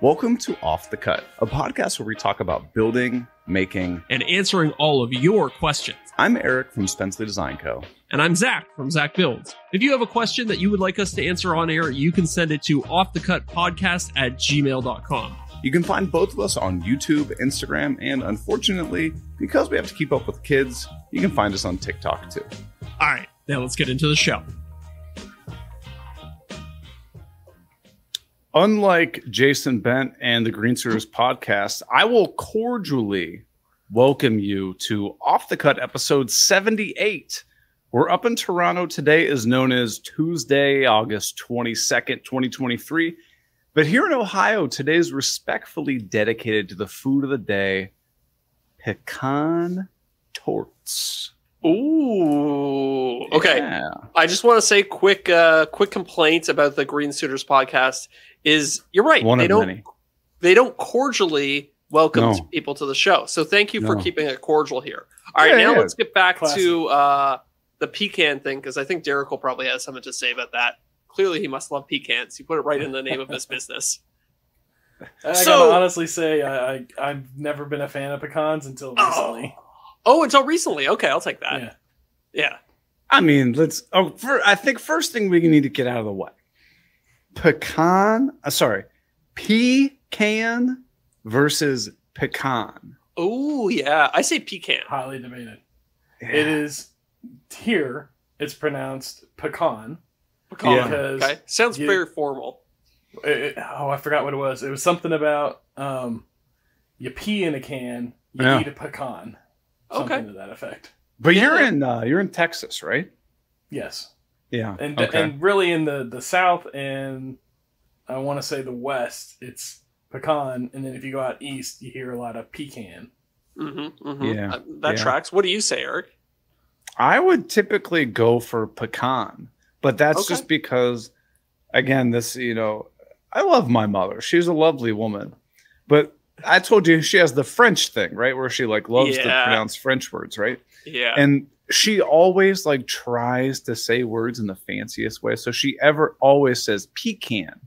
Welcome to Off the Cut, a podcast where we talk about building, making, and answering all of your questions. I'm Eric from Spenceley Design Co. And I'm Zach from Zach Builds. If you have a question that you would like us to answer on air, you can send it to offthecutpodcast@gmail.com. You can find both of us on YouTube, Instagram, and unfortunately, because we have to keep up with kids, you can find us on TikTok too. All right, now let's get into the show. Unlike Jason Bent and the Green Suiters podcast, I will cordially welcome you to Off the Cut episode 78. We're up in Toronto. Today is known as Tuesday, August 22nd, 2023. But here in Ohio, today is respectfully dedicated to the food of the day, pecan torts. Ooh, okay. Yeah. I just want to say quick complaint about the Green Suiters podcast is you're right. They don't cordially welcome people to the show. So thank you for keeping it cordial here. All right, now let's get back to the pecan thing, because I think Derek will probably have something to say about that. Clearly, he must love pecans. He put it right in the name of his business. I gotta honestly say, I've never been a fan of pecans until recently. Oh, until recently. Okay, I'll take that. Yeah. I mean, I think first thing we need to get out of the way. Pecan versus pecan. Oh, yeah. I say pecan. Highly debated. Yeah. It is here. It's pronounced pecan. Pecan. Okay. Sounds very formal. I forgot what it was. It was something about you pee in a can, you eat a pecan. Something to that effect. But you're in Texas, right? Yes. Yeah. And really in the South and I want to say the West, it's pecan. And then if you go out east, you hear a lot of pecan. Mm-hmm, mm-hmm. Yeah. That tracks. What do you say, Eric? I would typically go for pecan, but that's just because, again, I love my mother. She's a lovely woman, but I told you she has the French thing, right? Where she loves to pronounce French words, right? Yeah. And she always tries to say words in the fanciest way. So she always says pecan.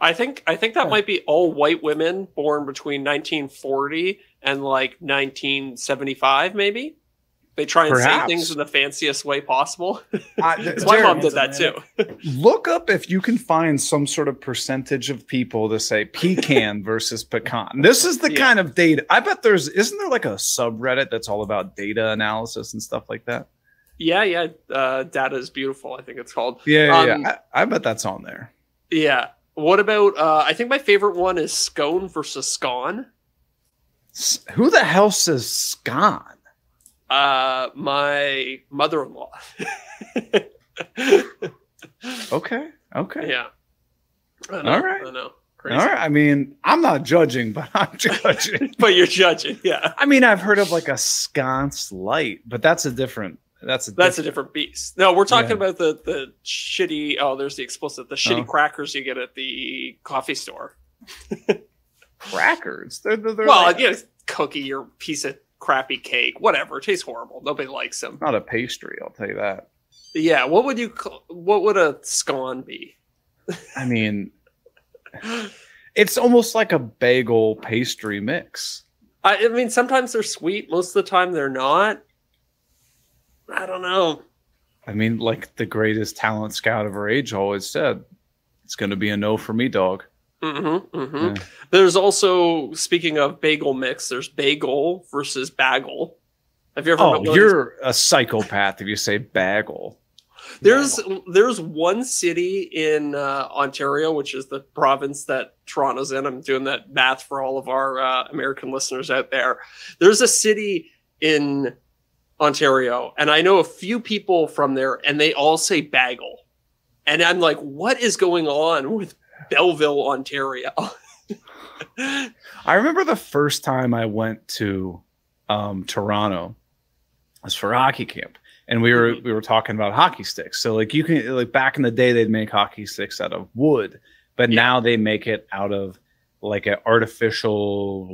I think that might be all white women born between 1940 and 1975, maybe. They try and say things in the fanciest way possible. My mom did that too. Look up if you can find some sort of percentage of people to say pecan versus pecan. This is the kind of data. I bet isn't there a subreddit that's all about data analysis and stuff like that? Yeah. Data is beautiful, I think it's called. Yeah. I bet that's on there. Yeah. What about, I think my favorite one is scone versus scone. Who the hell says scone? My mother-in-law. Okay. Yeah. All right. I know. Crazy. All right. I mean, I'm not judging, but I'm judging. But you're judging, yeah. I mean, I've heard of a sconce light, but that's a different beast. No, we're talking about the shitty. Oh, there's the explicit. The shitty crackers you get at the coffee store. Crackers? They're cookie or piece of crappy cake, whatever. It tastes horrible. Nobody likes them. Not a pastry, I'll tell you that. Yeah. What would a scone be? I mean, it's almost like a bagel pastry mix. I mean, sometimes they're sweet. Most of the time they're not. I don't know. I mean, the greatest talent scout of our age always said, it's going to be a no for me, dog. Mm-hmm, mm-hmm. Yeah. There's also, speaking of bagel mix, there's bagel versus bagel. Have you ever? Oh, you're a psychopath if you say bagel. There's one city in Ontario, which is the province that Toronto's in. I'm doing that math for all of our American listeners out there. There's a city in Ontario, and I know a few people from there, and they all say bagel. And I'm like, what is going on with Belleville, Ontario? I remember the first time I went to Toronto. It was for hockey camp, and we were talking about hockey sticks. So you can back in the day they'd make hockey sticks out of wood, but now they make it out of an artificial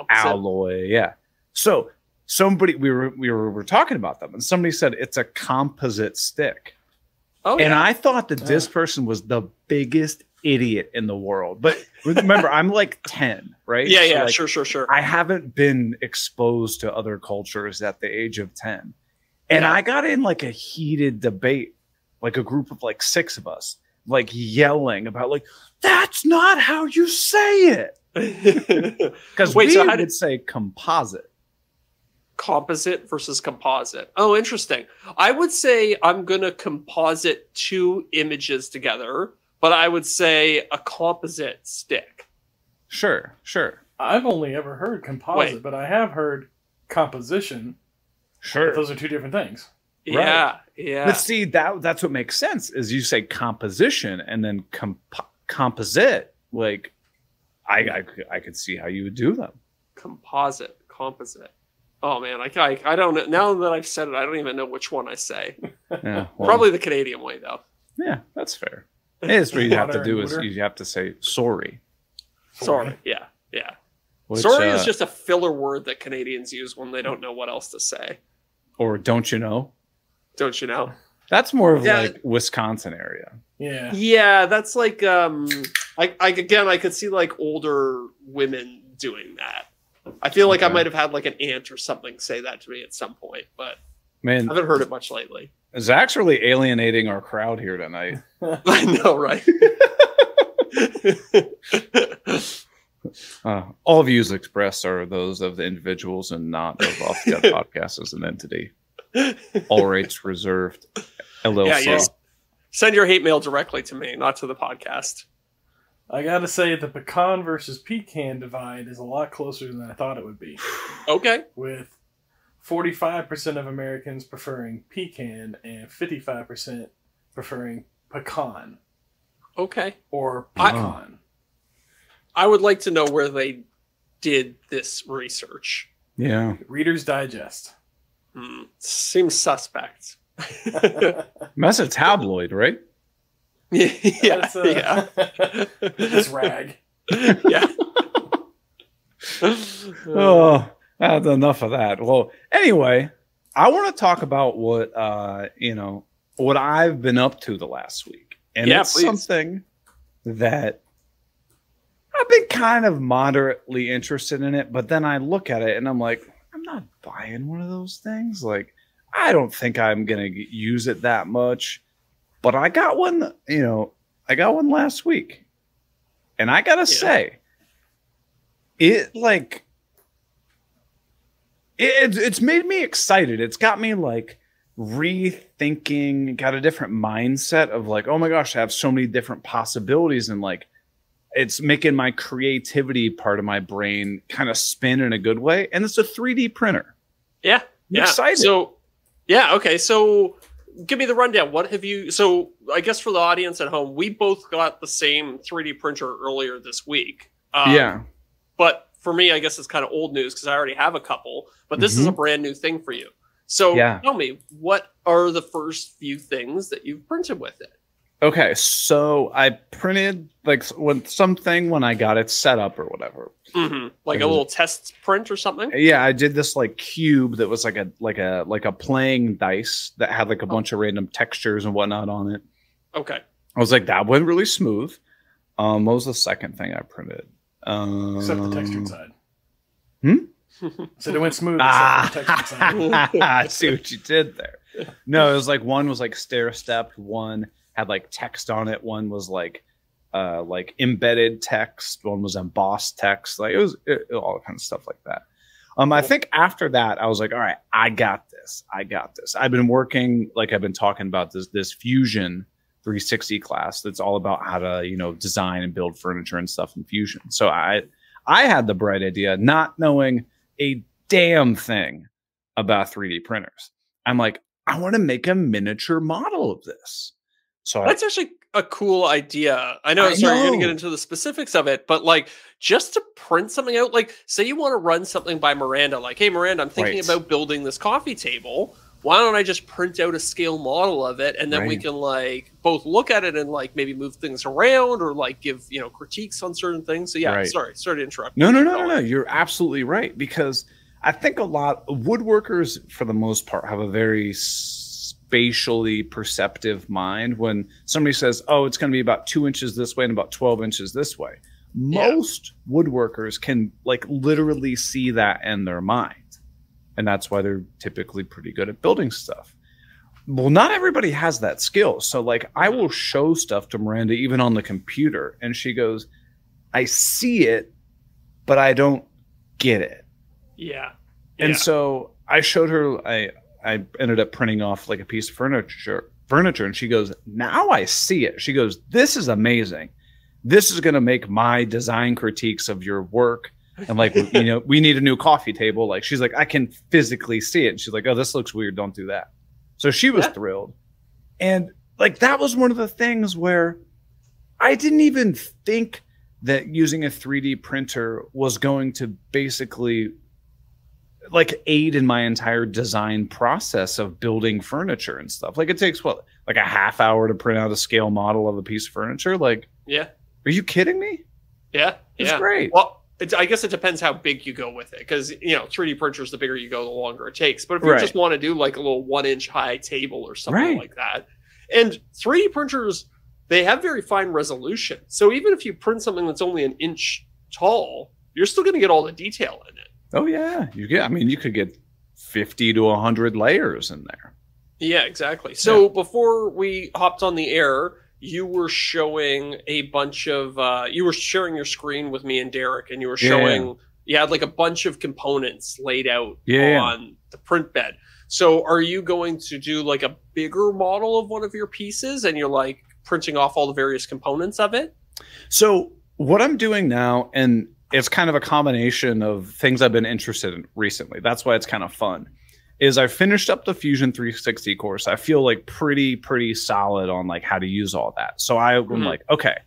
alloy. Yeah. So we were talking about them, and somebody said it's a composite stick. Oh, yeah. And I thought that this person was the biggest idiot in the world. But remember, I'm like 10, right? Yeah, So, yeah, like, sure. I haven't been exposed to other cultures at the age of 10. And I got in like a heated debate, like a group of like 6 of us, like yelling about like, that's not how you say it. Because we would say composite. Composite versus composite. Oh, interesting. I would say I'm going to composite 2 images together, but I would say a composite stick. Sure. I've only ever heard composite, but I have heard composition. Sure. But those are 2 different things. Yeah, right. But see, that's what makes sense is you say composition and then composite. Like, I could see how you would do them. Composite. Oh man, I don't know. Now that I've said it, I don't even know which one I say. Yeah, well, probably the Canadian way though. Yeah, that's fair. It's what you have to do is you have to say sorry. Sorry. Yeah. Which, sorry is just a filler word that Canadians use when they don't know what else to say. Or don't you know? Don't you know? That's more of like Wisconsin area. Yeah. Yeah, that's like I could see like older women doing that. I feel like I might have had like an aunt or something say that to me at some point, but man, I haven't heard it much lately. Zach's really alienating our crowd here tonight. I know, right? All views expressed are those of the individuals and not of Off the Gut Podcast as an entity. All rights reserved. LLC. Yeah. Send your hate mail directly to me, not to the podcast. I gotta say, the pecan versus pecan divide is a lot closer than I thought it would be. Okay. With 45% of Americans preferring pecan and 55% preferring pecan. Okay. Or pecan. I would like to know where they did this research. Yeah. Reader's Digest. Seems suspect. That's a tabloid, right? Yeah. This rag. Yeah. Oh, that's enough of that. Well, anyway, I want to talk about what what I've been up to the last week. And it's something that I've been kind of moderately interested in it, but then I look at it and I'm like, I'm not buying one of those things. Like, I don't think I'm going to use it that much. But I got one, last week. And I got to say, it's made me excited. It's got me like rethinking, got a different mindset of like, oh my gosh, I have so many different possibilities. And like, it's making my creativity part of my brain kind of spin in a good way. And it's a 3D printer. Yeah. I'm excited. So, yeah. Okay. So give me the rundown. What have you, so I guess for the audience at home, we both got the same 3D printer earlier this week. But for me, I guess it's kind of old news because I already have a couple, but this is a brand new thing for you. So tell me, what are the first few things that you've printed with it? Okay, so I printed like when I got it set up or whatever. Like a little test print or something? Yeah, I did this like cube that was like a playing dice that had like a bunch of random textures and whatnot on it. Okay. I was like, that went really smooth. What was the second thing I printed? Except the textured side. So it went smooth. Except the textured side. I see what you did there. No, it was like one was like stair-stepped, one had like text on it, one was like embedded text, one was embossed text, like it was all kind of stuff like that. I think after that I was like, all right, I got this. I've been working, like I've been talking about this Fusion 360 class that's all about how to design and build furniture and stuff in Fusion. So I had the bright idea, not knowing a damn thing about 3D printers. I'm like, I want to make a miniature model of this. So that's actually a cool idea. I know, sorry, you're going to get into the specifics of it, but like just to print something out, like say you want to run something by Miranda, like, hey, Miranda, I'm thinking about building this coffee table. Why don't I just print out a scale model of it, and then we can like both look at it and like maybe move things around or like give critiques on certain things. So yeah, sorry to interrupt. No. You're absolutely right, because I think a lot of woodworkers for the most part have a very spatially perceptive mind. When somebody says, oh, it's going to be about 2 inches this way and about 12 inches this way, most woodworkers can like literally see that in their mind. And that's why they're typically pretty good at building stuff. Well, not everybody has that skill. So like I will show stuff to Miranda even on the computer, and she goes, I see it, but I don't get it. Yeah. And so I showed her, I ended up printing off like a piece of furniture, and she goes, now I see it. She goes, this is amazing. This is going to make my design critiques of your work. And like, you know, we need a new coffee table. Like, she's like, I can physically see it. And she's like, oh, this looks weird. Don't do that. So she was thrilled. And like, that was one of the things where I didn't even think that using a 3D printer was going to basically like aid in my entire design process of building furniture and stuff. Like, it takes what, like a half hour to print out a scale model of a piece of furniture? Like, are you kidding me? It's great. Well, I guess it depends how big you go with it, because, you know, 3D printers, the bigger you go, the longer it takes. But if you just want to do like a little 1-inch high table or something like that, and 3D printers, they have very fine resolution. So even if you print something that's only an inch tall, you're still going to get all the detail in it. Oh yeah, you get. I mean, you could get 50 to 100 layers in there. Yeah, exactly. So before we hopped on the air, you were showing a bunch of, you were sharing your screen with me and Derek, and you were showing, you had like a bunch of components laid out on the print bed. So are you going to do like a bigger model of one of your pieces, and you're like printing off all the various components of it? So what I'm doing now, and it's kind of a combination of things I've been interested in recently. That's why it's kind of fun. Is I finished up the Fusion 360 course. I feel like pretty solid on like how to use all that. So I'm like, okay,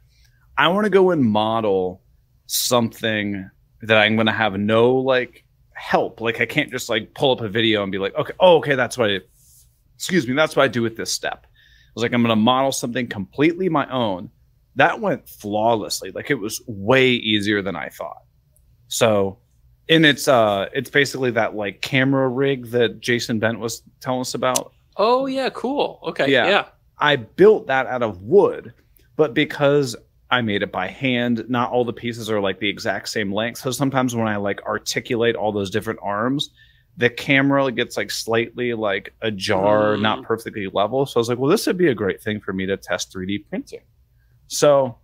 I want to go and model something that I'm going to have no like help. Like I can't just like pull up a video and be like, okay, okay, that's what that's what I do with this step. I was like, I'm going to model something completely my own. That went flawlessly. Like it was way easier than I thought. So, and it's basically that like camera rig that Jason Bent was telling us about. Oh yeah, cool. Okay, yeah. I built that out of wood, but because I made it by hand, not all the pieces are like the exact same length. So sometimes when I like articulate all those different arms, the camera gets like slightly like ajar, not perfectly level. So I was like, well, this would be a great thing for me to test 3D printing. So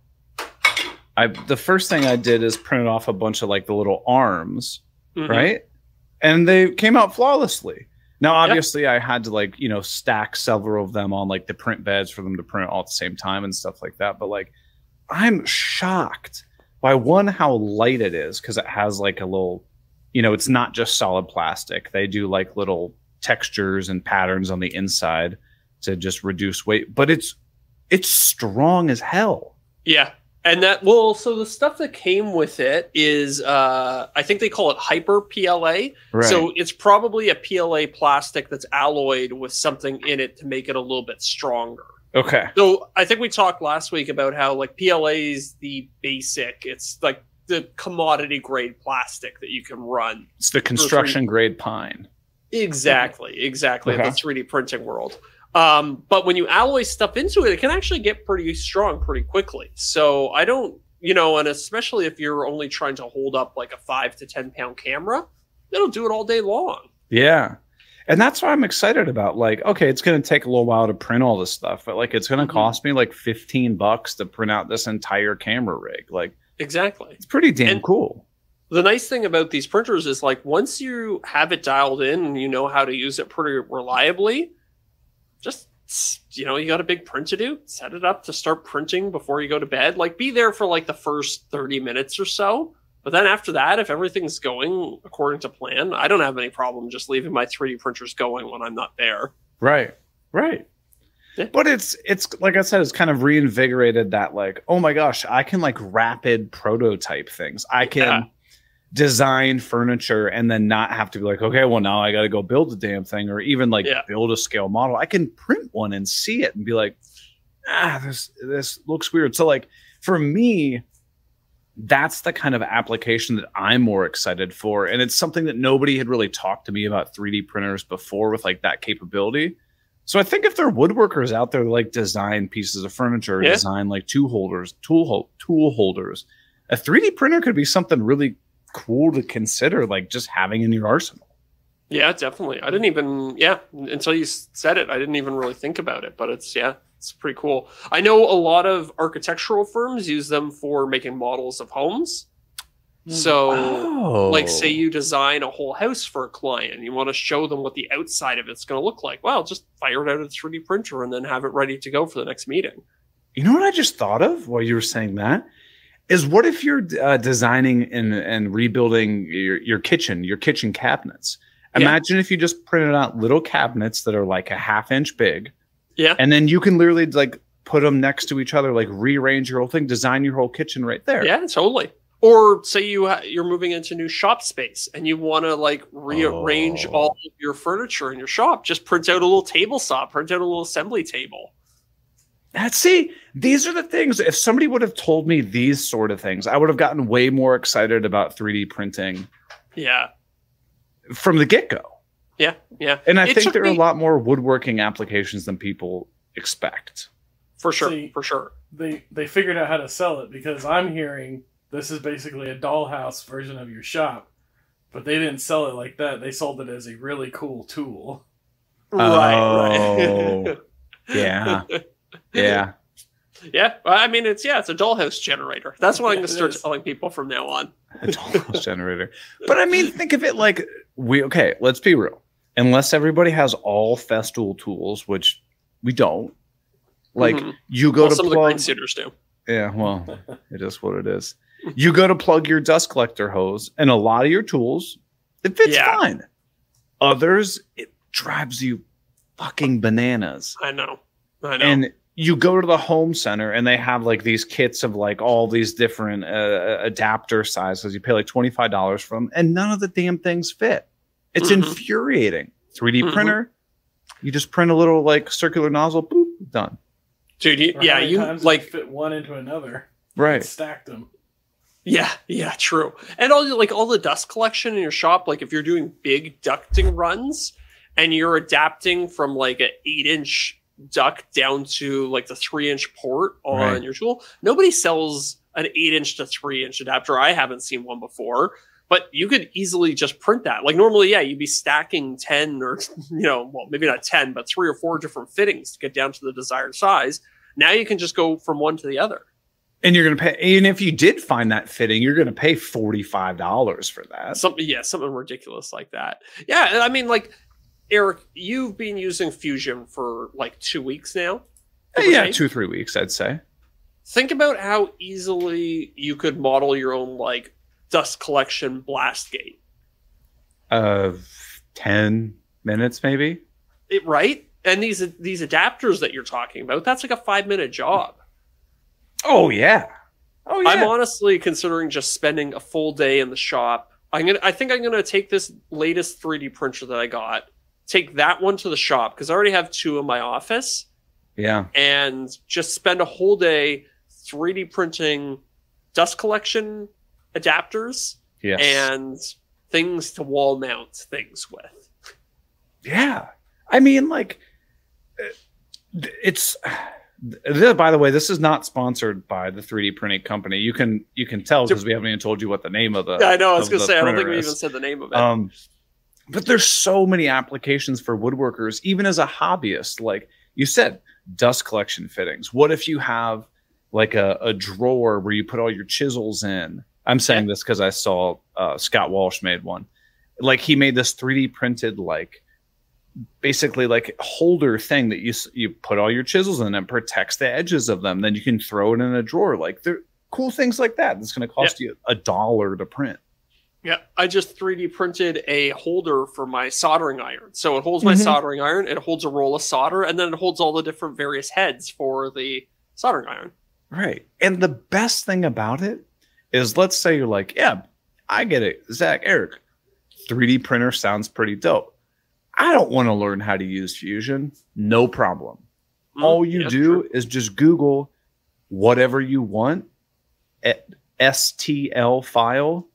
the first thing I did is printed off a bunch of like the little arms, right? And they came out flawlessly. Now, obviously, I had to like, you know, stack several of them on like the print beds for them to print all at the same time and stuff like that. But like, I'm shocked by one, how light it is, because it has like a little, you know, it's not just solid plastic. They do like little textures and patterns on the inside to just reduce weight, but it's strong as hell. Yeah. And that, well, so the stuff that came with it is, I think they call it hyper PLA. Right. So it's probably a PLA plastic that's alloyed with something in it to make it a little bit stronger. Okay. So I think we talked last week about how like PLA is the basic. It's like the commodity grade plastic that you can run. It's the construction grade pine. Exactly. Okay. In the 3D printing world. But when you alloy stuff into it, it can actually get pretty strong pretty quickly. So I don't, you know, and especially if you're only trying to hold up like a 5 to 10 pound camera, it'll do it all day long. Yeah. And that's what I'm excited about. Like, okay, it's going to take a little while to print all this stuff, but like, it's going to cost me like $15 to print out this entire camera rig. Like, exactly. It's pretty damn cool. The nice thing about these printers is like, once you have it dialed in and you know how to use it pretty reliably, just, you know, you got a big print to do, set it up to start printing before you go to bed. Like, be there for like the first 30 minutes or so. But then after that, if everything's going according to plan, I don't have any problem just leaving my 3D printers going when I'm not there. Right. Yeah. But it's like I said, it's kind of reinvigorated that like, oh my gosh, I can like rapid prototype things. I can design furniture and then not have to be like, okay, well now I got to go build the damn thing, or even like build a scale model. I can print one and see it and be like, this looks weird. So like for me, that's the kind of application that I'm more excited for. And it's something that nobody had really talked to me about 3D printers before with like that capability. So I think if there are woodworkers out there like design pieces of furniture, or design like tool holders, a 3D printer could be something really cool to consider, like just having in your arsenal. Yeah, definitely. I didn't even, until you said it, I didn't even really think about it, but it's pretty cool. I know a lot of architectural firms use them for making models of homes. So, like, say you design a whole house for a client, and you want to show them what the outside of it's going to look like. Well, just fire it out of the 3D printer and then have it ready to go for the next meeting. You know what I just thought of while you were saying that? Is what if you're designing and rebuilding your kitchen cabinets? Imagine if you just printed out little cabinets that are like a 1/2 inch big. Yeah. And then you can literally like put them next to each other, like rearrange your whole thing, design your whole kitchen right there. Yeah, totally. Or say you're moving into new shop space and you want to like rearrange all of your furniture in your shop. Just print out a little table saw, print out a little assembly table. These are the things. If somebody would have told me these sort of things, I would have gotten way more excited about 3D printing. Yeah. From the get-go. Yeah, yeah. And I think there are a lot more woodworking applications than people expect. For sure, for sure. They figured out how to sell it, because I'm hearing this is basically a dollhouse version of your shop, but they didn't sell it like that. They sold it as a really cool tool. Right. Yeah. Yeah. Yeah. Well, I mean, it's a dollhouse generator. That's what I'm going to start telling people from now on. A dollhouse generator. But I mean, think of it like let's be real. Unless everybody has all Festool tools, which we don't, like you go to some plug. Of the green suiters do. Yeah, well, it is what it is. You go to plug your dust collector hose, and a lot of your tools, it fits fine. Others, it drives you fucking bananas. I know. And you go to the home center, and they have like these kits of like all these different adapter sizes. You pay like $25 for them, and none of the damn things fit. It's infuriating. 3D printer, you just print a little like circular nozzle, boop, done. Dude, you like fit one into another. Right. Stacked them. Yeah, true. And all the dust collection in your shop, like if you're doing big ducting runs and you're adapting from like an 8-inch duct down to like the 3-inch port on your tool, nobody sells an 8-inch to 3-inch adapter. I haven't seen one before. But you could easily just print that. Like normally, you'd be stacking 10 or, well, maybe not 10, but 3 or 4 different fittings to get down to the desired size. Now you can just go from one to the other. And you're going to pay, and if you did find that fitting, you're going to pay $45 for that. Something ridiculous like that. Yeah, I mean, like, Eric, you've been using Fusion for like 2 weeks now. Yeah, 2-3 weeks, I'd say. Think about how easily you could model your own, like, dust collection blast gate. 10 minutes maybe. Right? And these adapters that you're talking about, that's like a 5-minute job. Oh yeah. I'm honestly considering just spending a full day in the shop. I think I'm gonna take this latest 3D printer that I got, take that one to the shop because I already have 2 in my office. Yeah. And just spend a whole day 3D printing dust collection adapters and things to wall mount things with. Yeah. I mean, like, it's, by the way, this is not sponsored by the 3D printing company. You can tell because we haven't even told you what the name of the. Yeah, I know. I was going to say, I don't think we even said the name of it. But there's so many applications for woodworkers, even as a hobbyist. Like you said, dust collection fittings. What if you have like a drawer where you put all your chisels in? I'm saying this because I saw Scott Walsh made one. Like he made this 3D printed, like basically like holder thing that you put all your chisels in and protects the edges of them. Then you can throw it in a drawer. Like they're cool things like that. That's going to cost you $1 to print. Yeah, I just 3D printed a holder for my soldering iron. So it holds my soldering iron, it holds a roll of solder, and then it holds all the different various heads for the soldering iron. Right. And the best thing about it is, let's say you're like, yeah, I get it. Zach, Eric, 3D printer sounds pretty dope. I don't want to learn how to use Fusion. No problem. All you do is just Google whatever you want, STL file.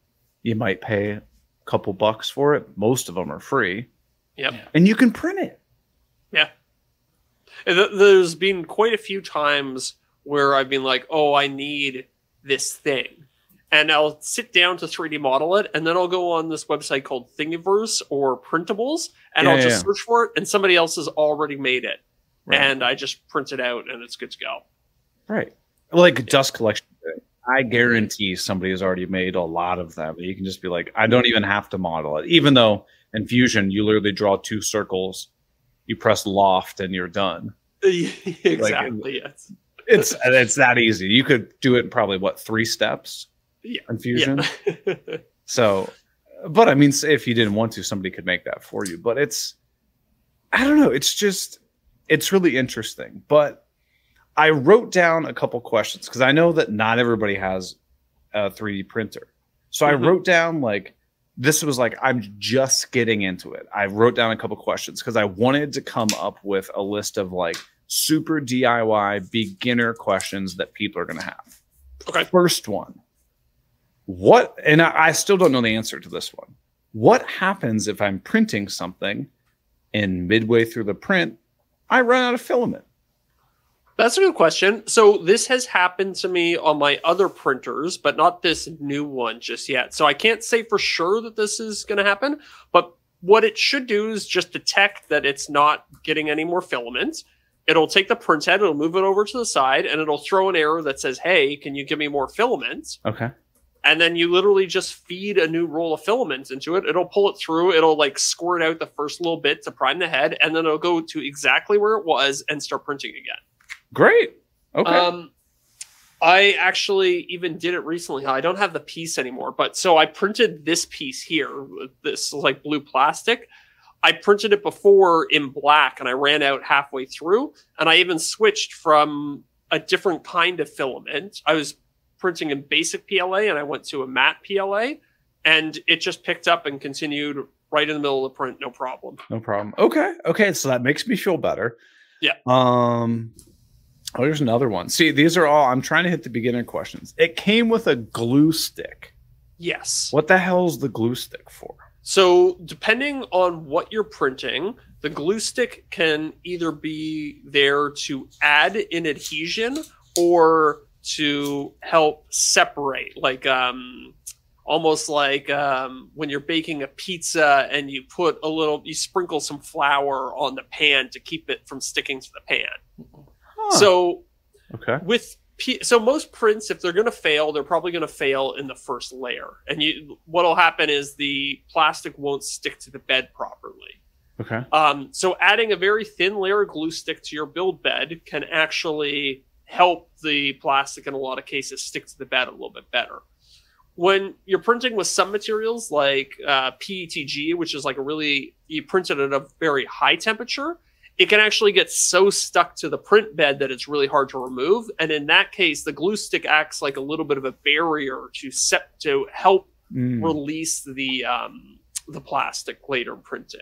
You might pay a couple bucks for it. Most of them are free. Yep. And you can print it. Yeah. There's been quite a few times where I've been like, oh, I need this thing. And I'll sit down to 3D model it, and then I'll go on this website called Thingiverse or Printables, and I'll just search for it, and somebody else has already made it. Right. And I just print it out, and it's good to go. Right. Like dust collection. I guarantee somebody has already made a lot of them. You can just be like, I don't even have to model it. Even though in Fusion, you literally draw 2 circles, you press loft, and you're done. Exactly, yes. It's that easy. You could do it in probably, 3 steps? Yeah. In Fusion. Yeah. So, but I mean, if you didn't want to, somebody could make that for you. But I don't know. It's really interesting. But I wrote down a couple questions because I know that not everybody has a 3D printer. So I wrote down this was I'm just getting into it. I wrote down a couple questions because I wanted to come up with a list of super DIY beginner questions that people are going to have. Okay. First one. And I still don't know the answer to this one. What happens if I'm printing something and midway through the print, I run out of filament? That's a good question. So this has happened to me on my other printers, but not this new one just yet. So I can't say for sure that this is going to happen, but what it should do is just detect that it's not getting any more filament. It'll take the print head, it'll move it over to the side, and it'll throw an error that says, hey, can you give me more filament? Okay. And then you literally just feed a new roll of filament into it. It'll pull it through. It'll squirt out the first little bit to prime the head, and then it'll go to exactly where it was and start printing again. Great. Okay. I actually even did it recently. I don't have the piece anymore, but so I printed this piece here, this blue plastic. I printed it before in black, and I ran out halfway through, and I even switched from a different kind of filament. I was printing in basic PLA, and I went to a matte PLA, and it just picked up and continued right in the middle of the print, no problem. No problem. Okay, so that makes me feel better. Yeah. Oh, here's another one. See, these are all, I'm trying to hit the beginner questions. It came with a glue stick. Yes. What the hell is the glue stick for? So depending on what you're printing, the glue stick can either be there to add an adhesion or to help separate, almost like when you're baking a pizza and you you sprinkle some flour on the pan to keep it from sticking to the pan. Huh. So okay. So most prints, if they're going to fail, they're probably going to fail in the first layer. And what'll happen is the plastic won't stick to the bed properly. Okay. So adding a very thin layer of glue stick to your build bed can actually help the plastic in a lot of cases stick to the bed a little bit better. When you're printing with some materials like PETG, which is you print it at a very high temperature, it can actually get so stuck to the print bed that it's really hard to remove. And in that case, the glue stick acts like a little bit of a barrier to help release the plastic later in printing.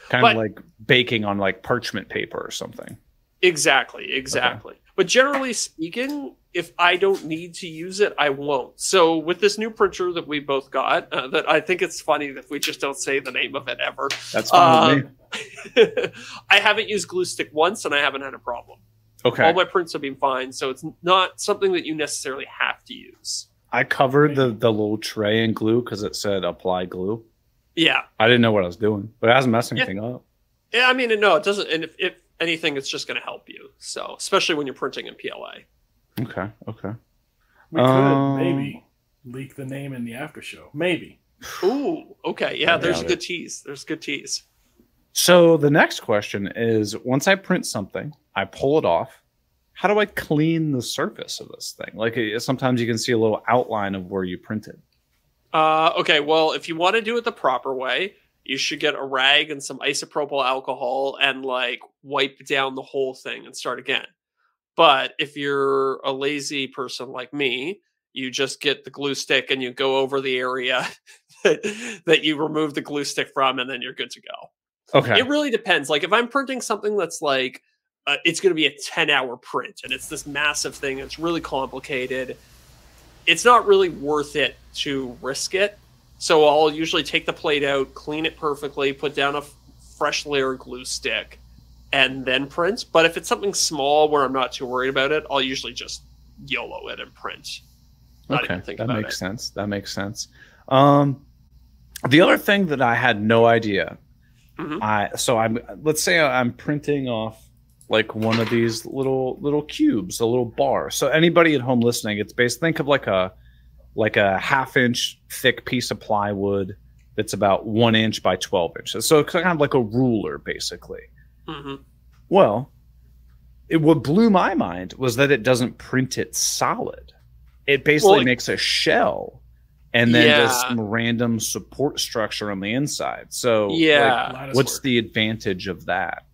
Kind of like baking on parchment paper or something. Exactly. Okay. But generally speaking, if I don't need to use it, I won't. So with this new printer that we both got, that I think it's funny that we just don't say the name of it ever. That's fine with me. I haven't used glue stick once, and I haven't had a problem. Okay. All my prints have been fine, so it's not something that you necessarily have to use. I covered the little tray in glue because it said apply glue. Yeah. I didn't know what I was doing, but it hasn't messed anything up. Yeah, I mean, no, it doesn't. And if anything, it's just going to help you. So, especially when you're printing in PLA. Okay. We could maybe leak the name in the after show. Maybe. Ooh, okay. Yeah, there's a good tease. So the next question is, once I print something, I pull it off. How do I clean the surface of this thing? Sometimes you can see a little outline of where you printed. Okay, well, if you want to do it the proper way, you should get a rag and some isopropyl alcohol and wipe down the whole thing and start again. But if you're a lazy person like me, you just get the glue stick and you go over the area that you remove the glue stick from, and then you're good to go. Okay. It really depends. If I'm printing something that's it's going to be a 10-hour print and it's this massive thing, it's really complicated, it's not really worth it to risk it. So I'll usually take the plate out, clean it perfectly, put down a fresh layer of glue stick, and then print. But if it's something small where I'm not too worried about it, I'll usually just YOLO it and print. Not even think about it. That makes sense. The other thing that I had no idea, let's say I'm printing off like one of these little cubes, a little bar. So anybody at home listening, it's basically, think of like a 1/2 inch thick piece of plywood that's about 1 inch by 12 inches. So it's kind of like a ruler, basically. Mm-hmm. Well, what blew my mind was that it doesn't print it solid. It basically makes a shell and then does some random support structure on the inside. So what's the advantage of that?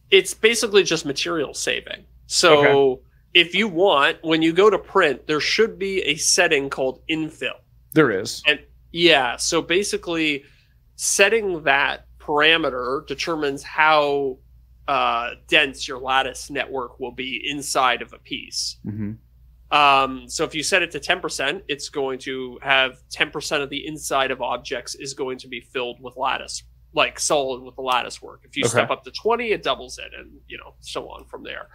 It's basically just material saving. So if you want, when you go to print, there should be a setting called infill. There is. And so basically setting that parameter determines how dense your lattice network will be inside of a piece. Mm-hmm. So if you set it to 10%, it's going to have 10% of the inside of objects is going to be filled with lattice, like solid with the lattice work. If you step up to 20, it doubles it, and so on from there.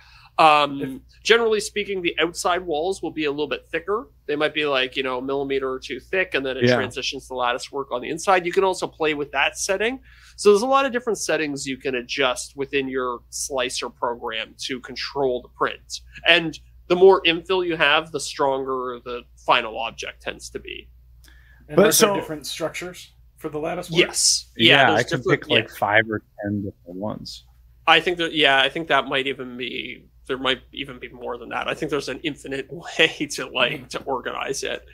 Generally speaking, the outside walls will be a little bit thicker. They might be like, a millimeter or two thick, and then it transitions to lattice work on the inside. You can also play with that setting. So there's a lot of different settings you can adjust within your slicer program to control the print. And the more infill you have, the stronger the final object tends to be. And are there different structures for the lattice work? Yes. I can pick like 5 or 10 different ones. I think that might even be, there might even be more than that. I think there's an infinite way to organize it.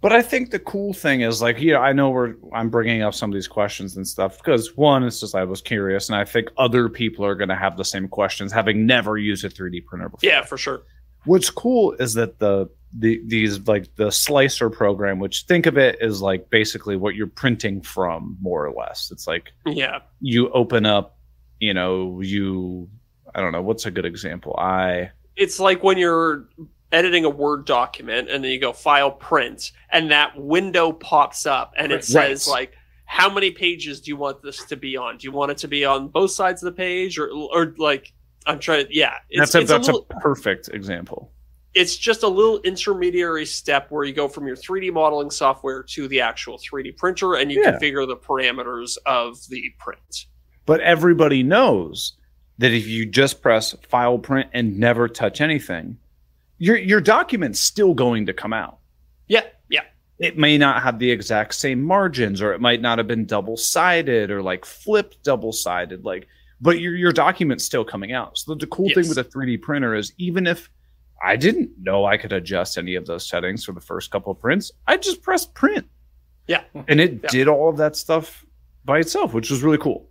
But I think the cool thing is, like, I know I'm bringing up some of these questions and stuff because, one, it's just I was curious, and I think other people are going to have the same questions, having never used a 3D printer before. Yeah, for sure. What's cool is that these like the slicer program, which think of it as like basically what you're printing from, more or less. It's like you open up, I don't know, what's a good example? It's like when you're editing a Word document and then you go file print and that window pops up and it says like, how many pages do you want this to be on? Do you want it to be on both sides of the page or like, I'm trying to, that's a perfect example. It's just a little intermediary step where you go from your 3D modeling software to the actual 3D printer and you configure the parameters of the print. But everybody knows that if you just press file print and never touch anything, your document's still going to come out. Yeah. It may not have the exact same margins, or it might not have been double-sided or like flipped double-sided, but your document's still coming out. So the cool thing with a 3D printer is, even if I didn't know I could adjust any of those settings for the first couple of prints, I just pressed print. Yeah. And it did all of that stuff by itself, which was really cool.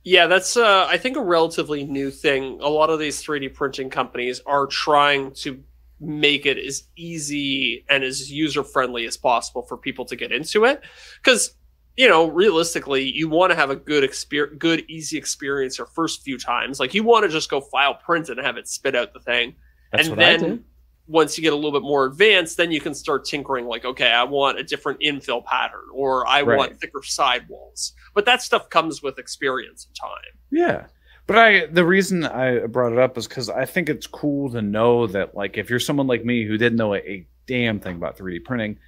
Yeah, that's, I think, a relatively new thing. A lot of these 3D printing companies are trying to make it as easy and as user-friendly as possible for people to get into it. Because, realistically, you want to have a good, easy experience your first few times. Like, you want to just go file print and have it spit out the thing. That's what I did. Once you get a little bit more advanced, then you can start tinkering like, okay, I want a different infill pattern, or I want thicker sidewalls. But that stuff comes with experience and time. Yeah. But the reason I brought it up is because I think it's cool to know that, like, if you're someone like me who didn't know a damn thing about 3D printing,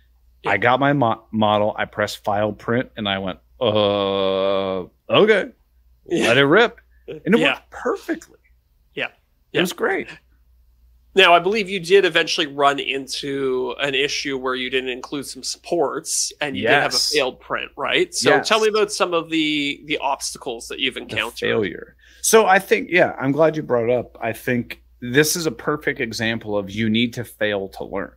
I got my model, I pressed file print, and I went, okay, let it rip. And it worked perfectly. Yeah. It was great. Now, I believe you did eventually run into an issue where you didn't include some supports and you did have a failed print, right? So tell me about some of the obstacles that you've encountered. The failure. So I think, I'm glad you brought it up. I think this is a perfect example of you need to fail to learn.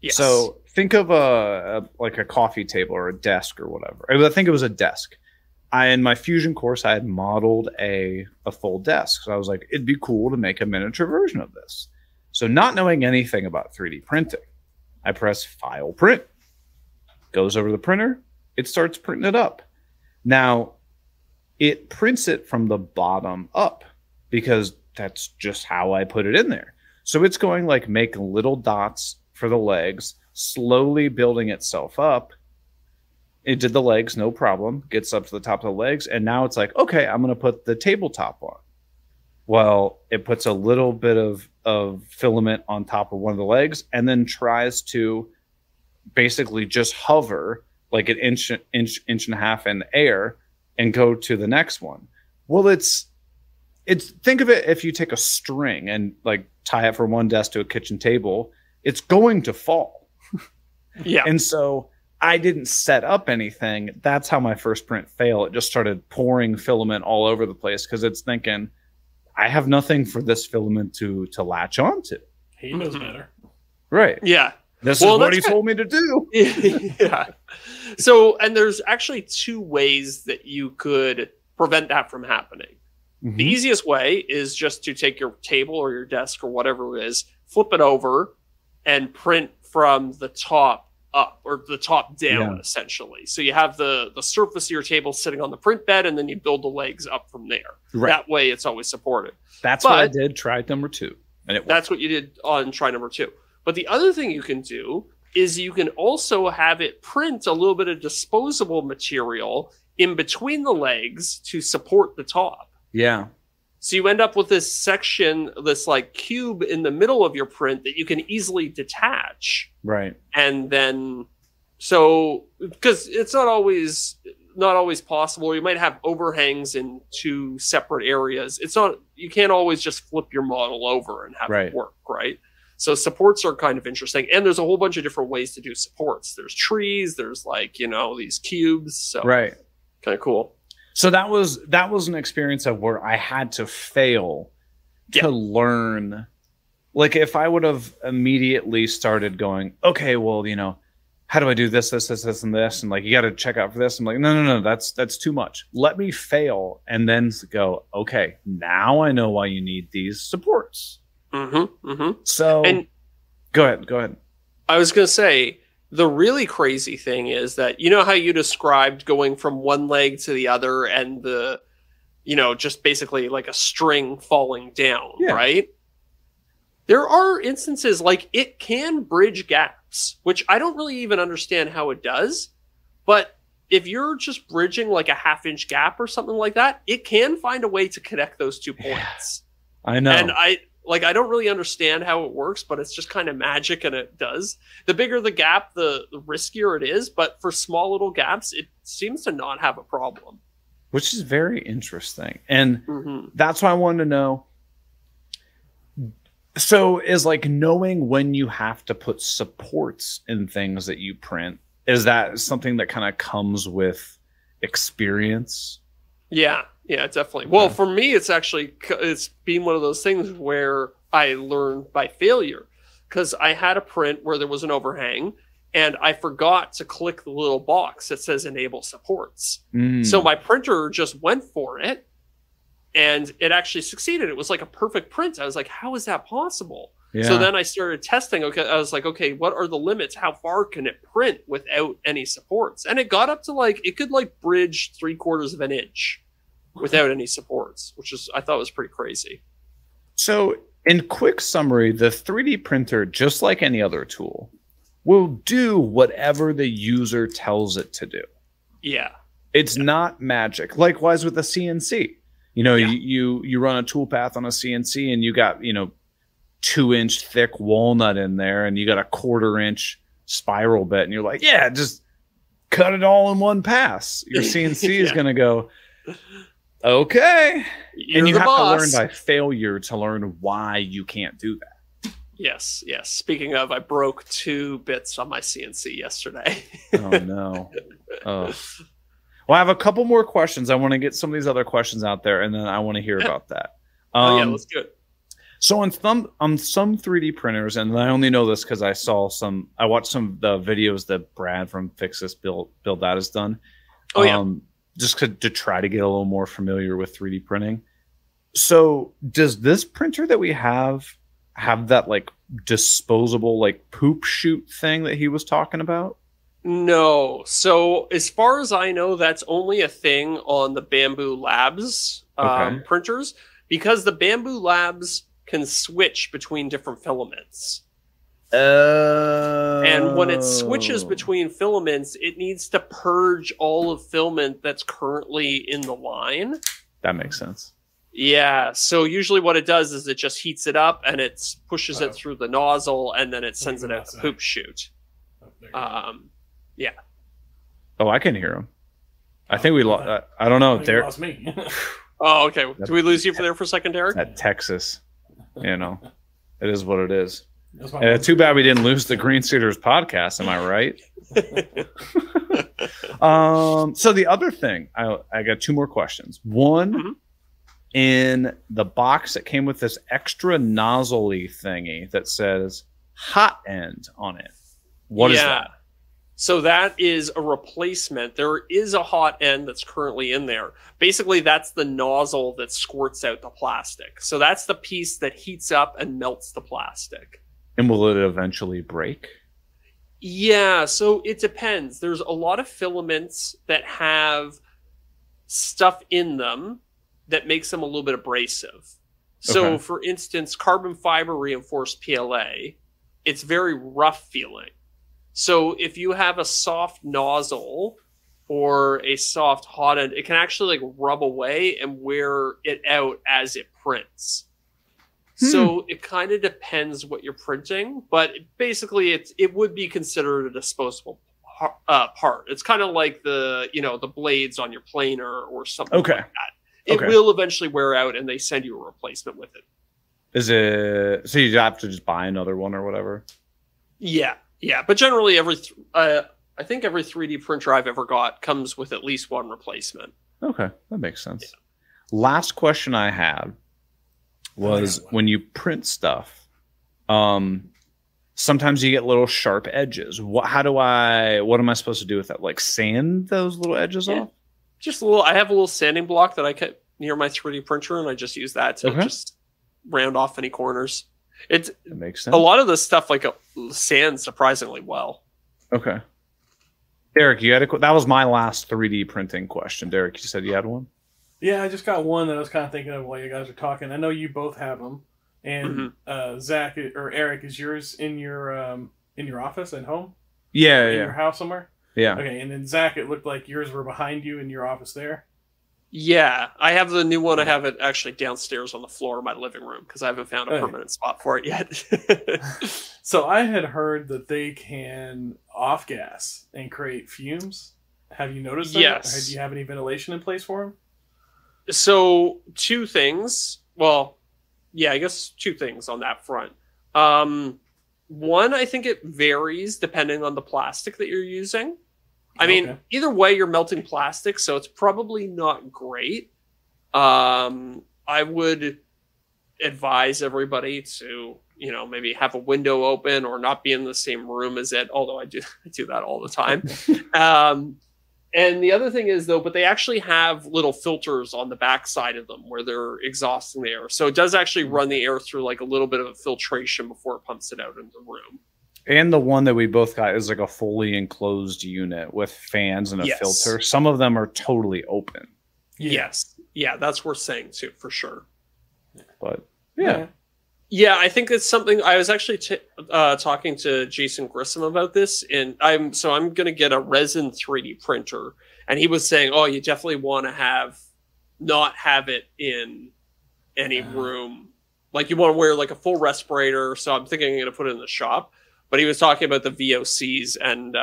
Yes. So think of a coffee table or a desk or whatever. I think it was a desk. In my Fusion course, I had modeled a full desk. So I was like, it'd be cool to make a miniature version of this. So not knowing anything about 3D printing, I press file print, goes over to the printer, it starts printing it up. Now, it prints it from the bottom up because that's just how I put it in there. So it's going like make little dots for the legs, slowly building itself up. It did the legs, no problem, gets up to the top of the legs, and now it's like, okay, I'm going to put the tabletop on. Well, it puts a little bit of filament on top of one of the legs and then tries to basically just hover like an inch and a half in the air and go to the next one. Well, it's think of it, if you take a string and like tie it from one desk to a kitchen table, it's going to fall. Yeah. And so I didn't set up anything. That's how my first print failed. It just started pouring filament all over the place because it's thinking, I have nothing for this filament to latch onto. He knows better. Right. Yeah. This is what he told me to do. Yeah. So, and there's actually two ways that you could prevent that from happening. Mm-hmm. The easiest way is just to take your table or your desk or whatever it is, flip it over, and print from the top up or the top down, essentially. So you have the surface of your table sitting on the print bed, and then you build the legs up from there. Right. That way, it's always supported. That's what I did. Try number 2, and it worked. That's what you did on try number 2. But the other thing you can do is you can also have it print a little bit of disposable material in between the legs to support the top. Yeah. So you end up with this section, this like cube in the middle of your print that you can easily detach. Right. And then, so, because it's not always possible. You might have overhangs in 2 separate areas. You can't always just flip your model over and have it work, right? So supports are kind of interesting. And there's a whole bunch of different ways to do supports. There's trees, there's like, these cubes. So kind of cool. So that was an experience of where I had to fail to learn. Like if I would have immediately started going, okay, well, how do I do this, and this? And like, you got to check out for this. I'm like, no, that's too much. Let me fail and then go, okay, now I know why you need these supports. Mm-hmm, mm-hmm. So go ahead. I was going to say, the really crazy thing is that, how you described going from one leg to the other and just basically like a string falling down, right? There are instances like it can bridge gaps, which I don't really even understand how it does. But if you're just bridging like a half-inch gap or something like that, it can find a way to connect those 2 points. I know. And I don't really understand how it works, but it's just kind of magic, and it does. The bigger the gap, the riskier it is. But for small little gaps, it seems to not have a problem. Which is very interesting. And that's why I wanted to know. So is like knowing when you have to put supports in things that you print, is that something that kind of comes with experience? Yeah, definitely. Well, for me, it's been one of those things where I learned by failure, because I had a print where there was an overhang and I forgot to click the little box that says enable supports. So my printer just went for it and it actually succeeded. It was like a perfect print. I was like, how is that possible? Yeah. So then I started testing. Okay, I was like, okay, what are the limits? How far can it print without any supports? And it got up to it could bridge 3/4 of an inch without any supports, which I thought was pretty crazy. So in quick summary, the 3D printer, just like any other tool, will do whatever the user tells it to do. Yeah. It's not magic. Likewise with a CNC. You run a toolpath on a CNC and you got, 2-inch thick walnut in there and you got a 1/4 inch spiral bit and you're like, yeah, just cut it all in one pass. Your CNC is going to go, okay. And you have to learn by failure to learn why you can't do that. Yes. Speaking of, I broke 2 bits on my CNC yesterday. Oh, no. Well, I have a couple more questions. I want to get some of these other questions out there, and then I want to hear about that. Let's do it. So on some 3D printers, and I only know this because I watched some of the videos that Brad from Fix This Build That has done. Just to try to get a little more familiar with 3D printing. So does this printer that we have that like disposable like poop chute thing that he was talking about? No. So as far as I know, that's only a thing on the Bamboo Labs printers, because the Bamboo Labs can switch between different filaments. And when it switches between filaments, it needs to purge all of filament that's currently in the line. That makes sense. Yeah, so usually what it does is it just heats it up and it pushes it through the nozzle and then it sends it out the poop chute. Yeah. Oh, I can hear him. I think we lost. I don't know. You lost me. Oh, okay. Did we lose you there for a second, Derek? At Texas, it is what it is. Too bad we didn't lose the Green Suiters podcast. Am I right? So the other thing, I got two more questions. One, in the box that came with this extra nozzle-y thingy that says hot end on it. What is that? So that is a replacement. There is a hot end that's currently in there. Basically, that's the nozzle that squirts out the plastic. So that's the piece that heats up and melts the plastic. And will it eventually break? Yeah, so it depends. There's a lot of filaments that have stuff in them that makes them a little bit abrasive. So, for instance, carbon fiber reinforced PLA, it's very rough feeling. So if you have a soft nozzle or a soft hot end, it can actually like rub away and wear it out as it prints. So it kind of depends what you're printing, but basically it would be considered a disposable part. It's kind of like the blades on your planer or something like that. It will eventually wear out and they send you a replacement with it. Is it so you have to just buy another one or whatever? Yeah. Yeah, but generally I think every 3D printer I've ever got comes with at least one replacement. Okay, that makes sense. Yeah. Last question I had was when you print stuff, sometimes you get little sharp edges. What am I supposed to do with that? Like sand those little edges off? Just a little. I have a little sanding block that I kept near my 3D printer, and I just use that to just round off any corners. That makes sense. A lot of this stuff sands surprisingly well. Okay. Derek, you had that was my last 3D printing question. Derek, you said you had one? Yeah, I just got one that I was kind of thinking of while you guys are talking. I know you both have them. And Zach or Eric, is yours in your office at home? Yeah, in your house somewhere? Yeah. Okay, and then Zach, it looked like yours were behind you in your office there. Yeah, I have the new one. I have it actually downstairs on the floor of my living room because I haven't found a permanent spot for it yet. So I had heard that they can off-gas and create fumes. Have you noticed that? Yes. Or do you have any ventilation in place for them? So two things. Well, yeah, I guess two things on that front. One, I think it varies depending on the plastic that you're using. I mean, either way, you're melting plastic, so it's probably not great. I would advise everybody to, maybe have a window open or not be in the same room as it, although I do that all the time. And the other thing is, though, but they actually have little filters on the back side of them where they're exhausting the air. So it does actually run the air through like a little bit of a filtration before it pumps it out into the room. And the one that we both got is like a fully enclosed unit with fans and a filter. Some of them are totally open. Yes. Yeah, that's worth saying too, for sure. But yeah. Yeah, I think it's something I was actually talking to Jason Grissom about this, and I'm going to get a resin 3D printer, and he was saying, "Oh, you definitely want to not have it in any room. Like you want to wear like a full respirator." So I'm thinking I'm going to put it in the shop. But he was talking about the VOCs, and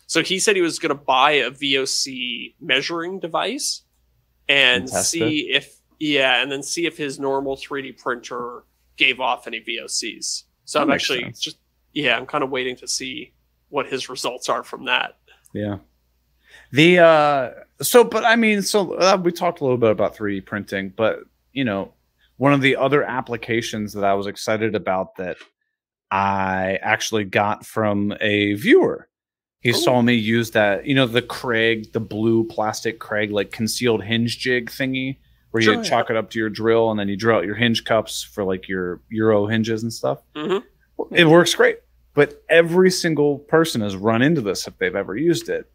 so he said he was going to buy a VOC measuring device and see if his normal 3D printer gave off any VOCs. So I'm actually I'm kind of waiting to see what his results are from that. Yeah. We talked a little bit about 3D printing, but one of the other applications that I was excited about that I actually got from a viewer. He saw me use that, the blue plastic Craig, like concealed hinge jig thingy, where you chalk it up to your drill and then you drill out your hinge cups for like your Euro hinges and stuff. It works great. But every single person has run into this if they've ever used it.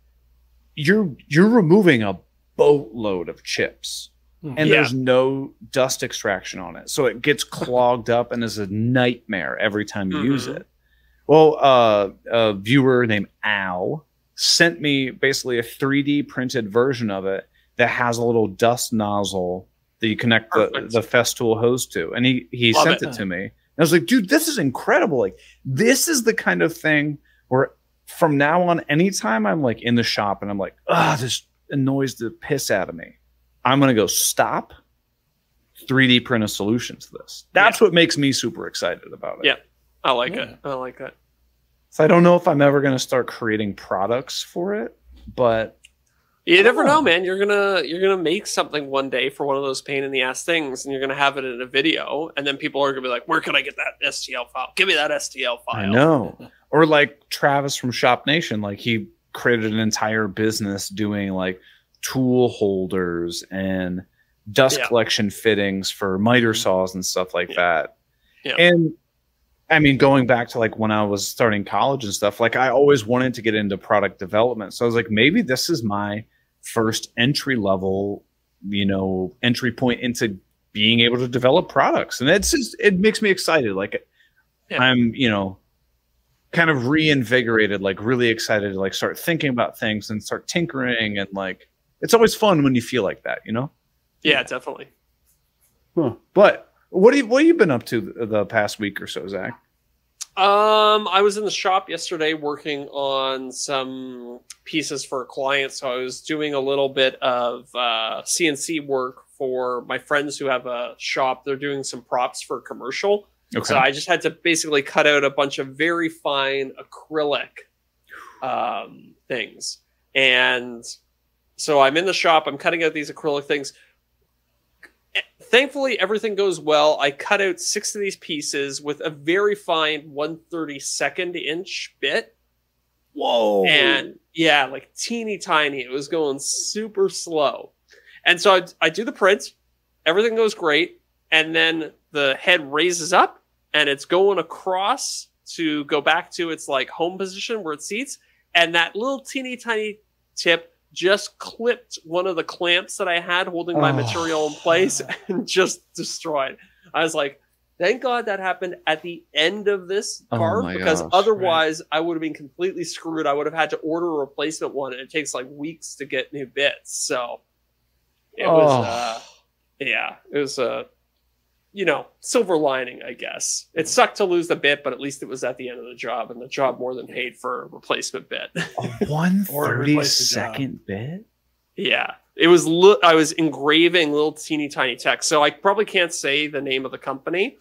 You're removing a boatload of chips. And there's no dust extraction on it. So it gets clogged up and is a nightmare every time you use it. Well, a viewer named Al sent me basically a 3D printed version of it that has a little dust nozzle that you connect the Festool hose to, and he Love sent it to me. And I was like, dude, this is incredible. Like, this is the kind of thing where from now on, anytime I'm like in the shop and I'm like, this annoys the piss out of me, I'm gonna go stop, 3D print a solution to this. That's what makes me super excited about it. Yeah, I like it. I like that. So I don't know if I'm ever gonna start creating products for it, but you never know, man. You're gonna make something one day for one of those pain in the ass things, and you're gonna have it in a video, and then people are gonna be like, "Where can I get that STL file? Give me that STL file." I know. Or like Travis from Shop Nation, like he created an entire business doing like tool holders and dust collection fittings for miter saws and stuff like that. Yeah. And I mean, going back to like when I was starting college and stuff, like I always wanted to get into product development. So I was like, maybe this is my first entry level, entry point into being able to develop products. And it makes me excited. Like I'm, kind of reinvigorated, like really excited to like start thinking about things and start tinkering. And like, it's always fun when you feel like that, Yeah, definitely. Huh. But what have you been up to the past week or so, Zach? I was in the shop yesterday working on some pieces for a client. So I was doing a little bit of CNC work for my friends who have a shop. They're doing some props for a commercial. Okay. So I just had to basically cut out a bunch of very fine acrylic things. And so I'm in the shop. I'm cutting out these acrylic things. Thankfully, everything goes well. I cut out 6 of these pieces with a very fine 1/32 inch bit. Whoa. And yeah, like teeny tiny. It was going super slow. And so I do the print. Everything goes great. And then the head raises up and it's going across to go back to its like home position where it seats. And that little teeny tiny tip just clipped one of the clamps that I had holding my material in place and just destroyed. I was like, thank God that happened at the end of this carve, because otherwise I would have been completely screwed. I would have had to order a replacement one, and it takes like weeks to get new bits. So it was, it was a, silver lining, I guess. It sucked to lose the bit, but at least it was at the end of the job, and the job more than paid for a replacement bit. A 1/32 bit? Yeah. It was, I was engraving little teeny tiny text. So I probably can't say the name of the company,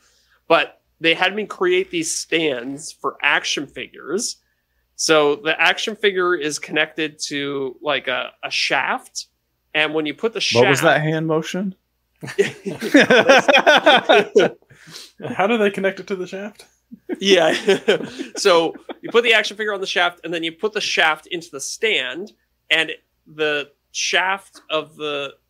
but they had me create these stands for action figures. So the action figure is connected to like a shaft. And when you put the shaft... What was that hand motion? How do they connect it to the shaft? Yeah. So you put the action figure on the shaft, and then you put the shaft into the stand, and the shaft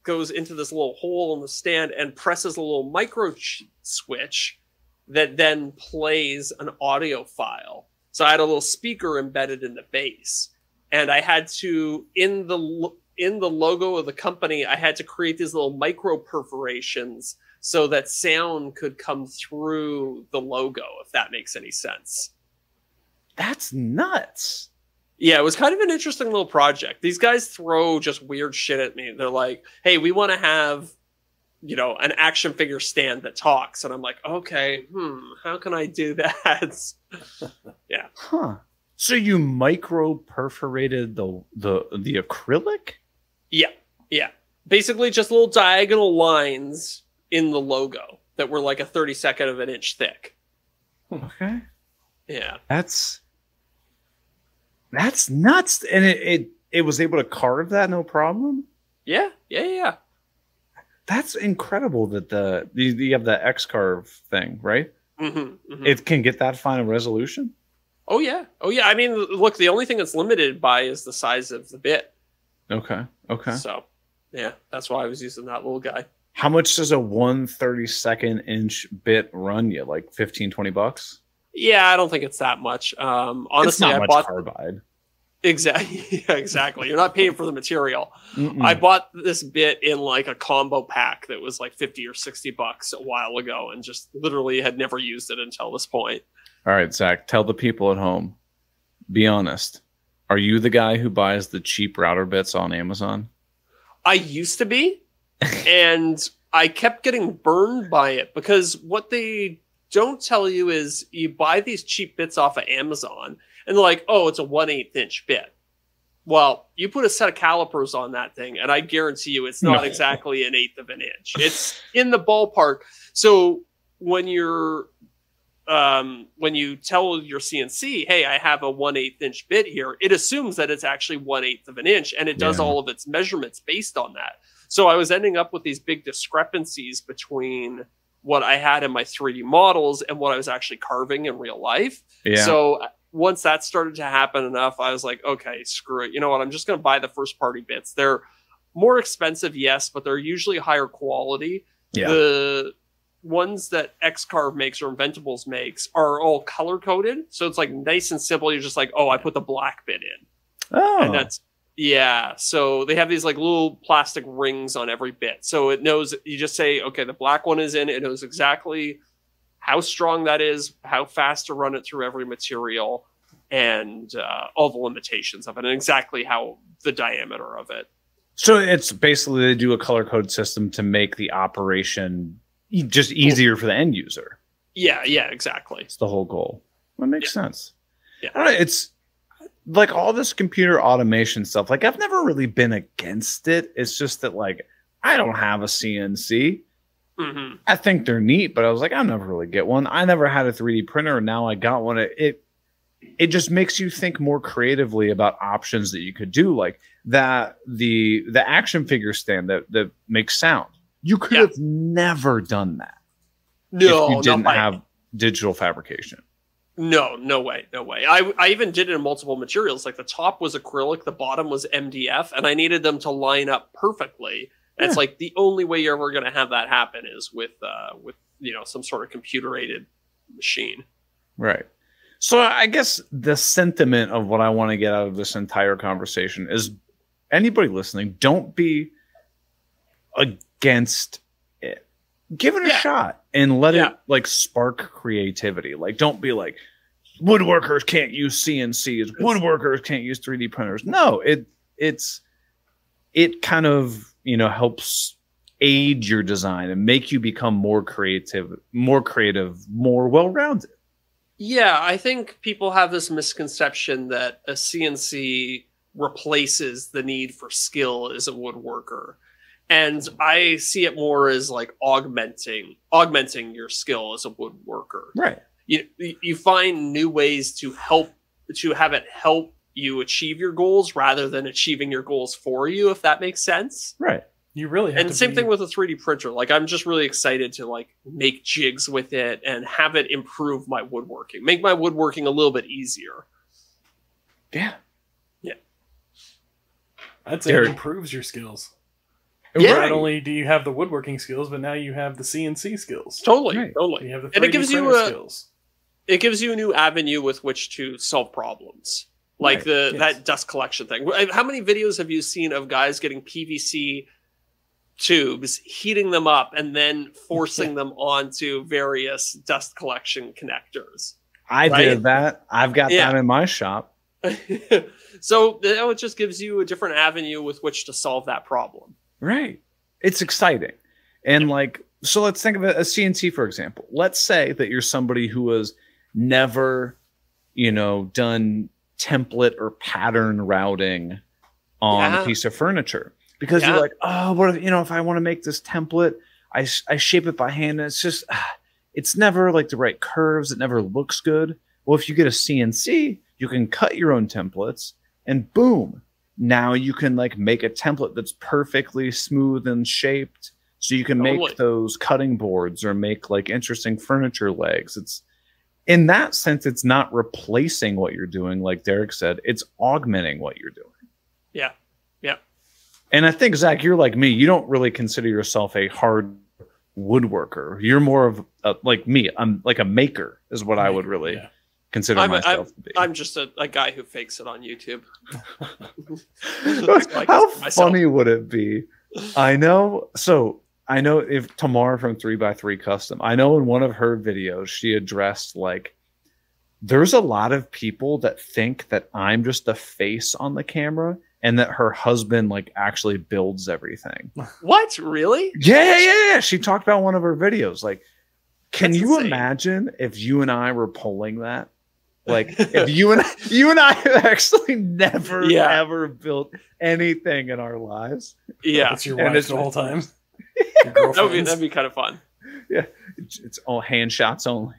goes into this little hole in the stand and presses a little micro switch that then plays an audio file. So I had a little speaker embedded in the base, and I had to, in the logo of the company, I had to create these little micro perforations so that sound could come through the logo, if that makes any sense. That's nuts. Yeah, it was kind of an interesting little project. These guys throw just weird shit at me. They're like, hey, we want to have, an action figure stand that talks. And I'm like, okay, how can I do that? Yeah. Huh. So you micro perforated the acrylic? Yeah. Yeah. Basically just little diagonal lines in the logo that were like a 32nd of an inch thick. Okay. Yeah. That's nuts. And it was able to carve that no problem? Yeah. Yeah. That's incredible that you have the X-Carve thing, right? Mm-hmm, mm-hmm. It can get that fine a resolution? Oh, yeah. I mean, look, the only thing it's limited by is the size of the bit. Okay. So, yeah, that's why I was using that little guy. How much does a 1/32 inch bit run you? Like $15-20? Yeah, I don't think it's that much. Honestly, it's not I much bought carbide. Exactly. Yeah, exactly. You're not paying for the material. I bought this bit in like a combo pack that was like $50 or $60 a while ago, and just literally had never used it until this point. All right, Zach, tell the people at home. Be honest. Are you the guy who buys the cheap router bits on Amazon? I used to be, and I kept getting burned by it because what they don't tell you is you buy these cheap bits off of Amazon and they're like, oh, it's a 1/8 inch bit. Well, you put a set of calipers on that thing, and I guarantee you it's not exactly 1/8 of an inch. It's in the ballpark. So when you tell your CNC, hey, I have a 1/8 inch bit here, it assumes that it's actually 1/8 of an inch, and it does all of its measurements based on that. So I was ending up with these big discrepancies between what I had in my 3D models and what I was actually carving in real life. Yeah. So once that started to happen enough, I was like, okay, screw it. You know what? I'm just going to buy the first party bits. They're more expensive, yes, but they're usually higher quality. Yeah. The ones that Xcarve makes or Inventables makes are all color coded. So it's like nice and simple. You're just like, oh, I put the black bit in. Oh. And that's, yeah. So they have these like little plastic rings on every bit. So it knows, you just say, okay, the black one is in. It knows exactly how strong that is, how fast to run it through every material, and all the limitations of it, and exactly how the diameter of it. So it's basically they do a color code system to make the operation just easier for the end user. Yeah, exactly. It's the whole goal. That makes sense. Yeah. All right, it's like all this computer automation stuff. Like I've never really been against it. It's just that like I don't have a CNC. Mm-hmm. I think they're neat, but I was like, I'll never really get one. I never had a 3D printer, and now I got one. It just makes you think more creatively about options that you could do, like that the action figure stand that makes sound. You could have never done that. No, if you didn't have digital fabrication. No way. I even did it in multiple materials. Like the top was acrylic, the bottom was MDF, and I needed them to line up perfectly. And it's like the only way you're ever going to have that happen is with some sort of computer-aided machine. Right. So I guess the sentiment of what I want to get out of this entire conversation is anybody listening, don't be against it. Give it a shot and let it like spark creativity. Like don't be like woodworkers can't use CNCs, woodworkers can't use 3D printers. No, it kind of helps aid your design and make you become more creative, more well-rounded. Yeah, I think people have this misconception that a CNC replaces the need for skill as a woodworker. And I see it more as like augmenting your skill as a woodworker. Right. You find new ways to have it help you achieve your goals rather than achieving your goals for you, if that makes sense. Right. You really have and same thing with a 3D printer. Like I'm just really excited to like make jigs with it and have it improve my woodworking, make my woodworking a little bit easier. Yeah. I'd say it improves your skills. Yeah. Not only do you have the woodworking skills, but now you have the CNC skills. Totally. You have the 3D skills. It gives you a new avenue with which to solve problems. Like that dust collection thing. How many videos have you seen of guys getting PVC tubes, heating them up, and then forcing them onto various dust collection connectors? I did that. I've got that in my shop. So it just gives you a different avenue with which to solve that problem. Right. It's exciting. And so let's think of a CNC, for example. Let's say that you're somebody who has never, done template or pattern routing on a piece of furniture because you're like, oh, what if I want to make this template, I shape it by hand and it's just, it's never like the right curves. It never looks good. Well, if you get a CNC, you can cut your own templates and boom, now you can make a template that's perfectly smooth and shaped. So you can make those cutting boards or make interesting furniture legs. It's, in that sense, it's not replacing what you're doing, like Derek said. It's augmenting what you're doing. Yeah. And I think, Zach, you're like me. You don't really consider yourself a hard woodworker. You're more of like me. I'm like a maker is what I would really consider myself to be. I'm just a guy who fakes it on YouTube. How funny would it be? I know if Tamar from 3x3 Custom, I know in one of her videos, she addressed there's a lot of people that think that I'm just a face on the camera and that her husband like actually builds everything. What? Really? Yeah. She talked about one of her videos. Like, can That's you insane. imagine if you and I were pulling that? Like, if you and I have actually never ever built anything in our lives. Yeah. It's your And wife it's the whole time. That'd be kind of fun. Yeah, it's all hand shots only.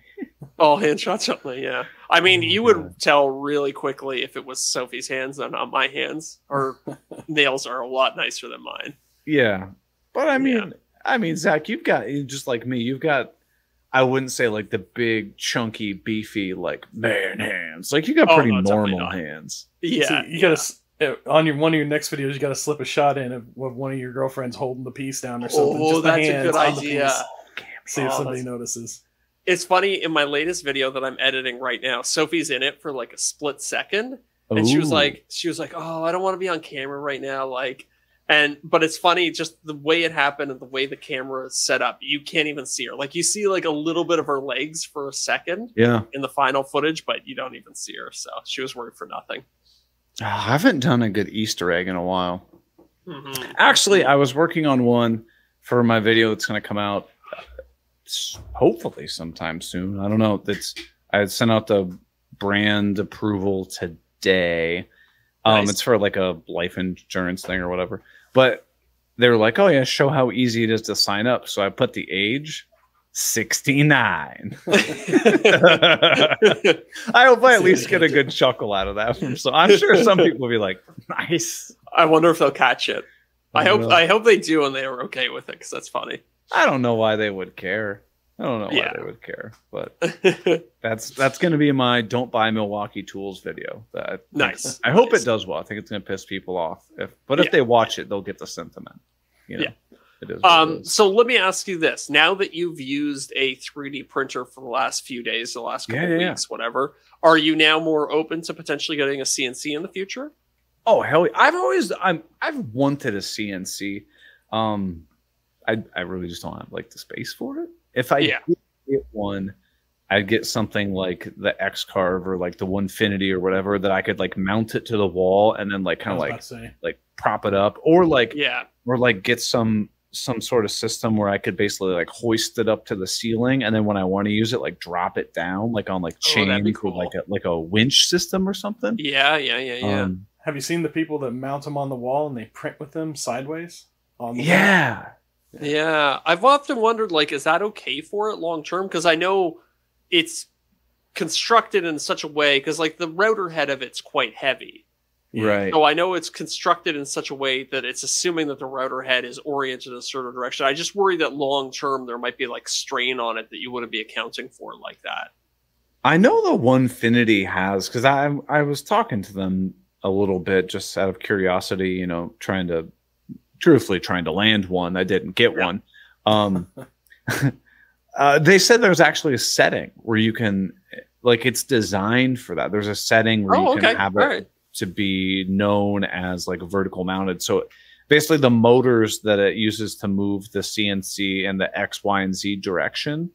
All hand shots only, yeah. I mean, you would tell really quickly if it was Sophie's hands and not my hands. Her nails are a lot nicer than mine. Yeah, but I mean, Zach, you've got, just like me, you've got, I wouldn't say like the big, chunky, beefy, like man hands. Like you got pretty normal hands. Yeah, so you gotta on one of your next videos, you gotta slip a shot in of one of your girlfriends holding the piece down or something. Oh, just that's a good idea. See if somebody notices. It's funny, in my latest video that I'm editing right now, Sophie's in it for like a split second, and she was like, "Oh, I don't want to be on camera right now." Like, but it's funny, just the way it happened and the way the camera is set up. You can't even see her. Like, you see like a little bit of her legs for a second, in the final footage, but you don't even see her. So she was worried for nothing. I haven't done a good Easter egg in a while. Actually, I was working on one for my video that's going to come out hopefully sometime soon. I don't know. I had sent out the brand approval today. Nice. It's for like a life insurance thing or whatever. But they were like, "Oh yeah, show how easy it is to sign up." So I put the age 69. I hope I at least get a good chuckle out of that. So I'm sure some people will be like, "Nice." I wonder if they'll catch it. I hope they do, and they are okay with it, because that's funny. I don't know why they would care. I don't know why they would care, but that's going to be my "Don't Buy Milwaukee Tools" video. Nice. I hope it does well. I think it's going to piss people off. If they watch it, they'll get the sentiment. You know, it is. So let me ask you this: now that you've used a 3D printer for the last few days, the last couple weeks, whatever, are you now more open to potentially getting a CNC in the future? Oh hell, I've wanted a CNC. I really just don't have like the space for it. If I did get one, I'd get something like the X-Carve or like the Onefinity or whatever that I could like mount it to the wall and then like kind of like prop it up, or like get some sort of system where I could basically like hoist it up to the ceiling, and then when I want to use it, like drop it down like on like chain cool. like a winch system or something. Yeah. Have you seen the people that mount them on the wall and they print with them sideways on the wall? Yeah, I've often wondered, like, is that okay for it long term? Because I know it's constructed in such a way, because like the router head of it's quite heavy, right? So I know it's constructed in such a way that it's assuming that the router head is oriented in a certain direction. I just worry that long term there might be like strain on it that you wouldn't be accounting for like that. I know the Onefinity has, because I was talking to them a little bit just out of curiosity, you know, truthfully trying to land one. I didn't get one. They said there's actually a setting where you can, like, it's designed for that. There's a setting where you can have it to be known as like vertical mounted. So basically the motors that it uses to move the CNC in the X, Y, and Z direction,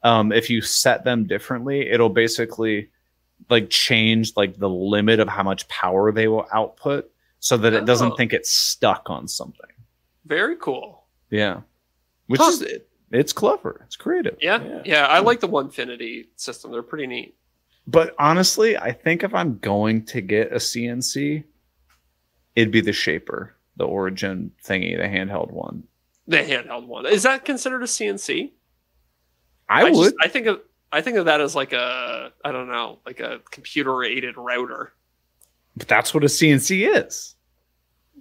if you set them differently, it'll basically like change like the limit of how much power they will output, so that it doesn't think it's stuck on something. Very cool. Yeah. Which is, it's clever. It's creative. Yeah. I like the Onefinity system. They're pretty neat. But honestly, I think if I'm going to get a CNC, it'd be the Shaper, the Origin thingy, the handheld one. The handheld one. Is that considered a CNC? I would. I think of that as like a, I don't know, like a computer-aided router. But that's what a CNC is.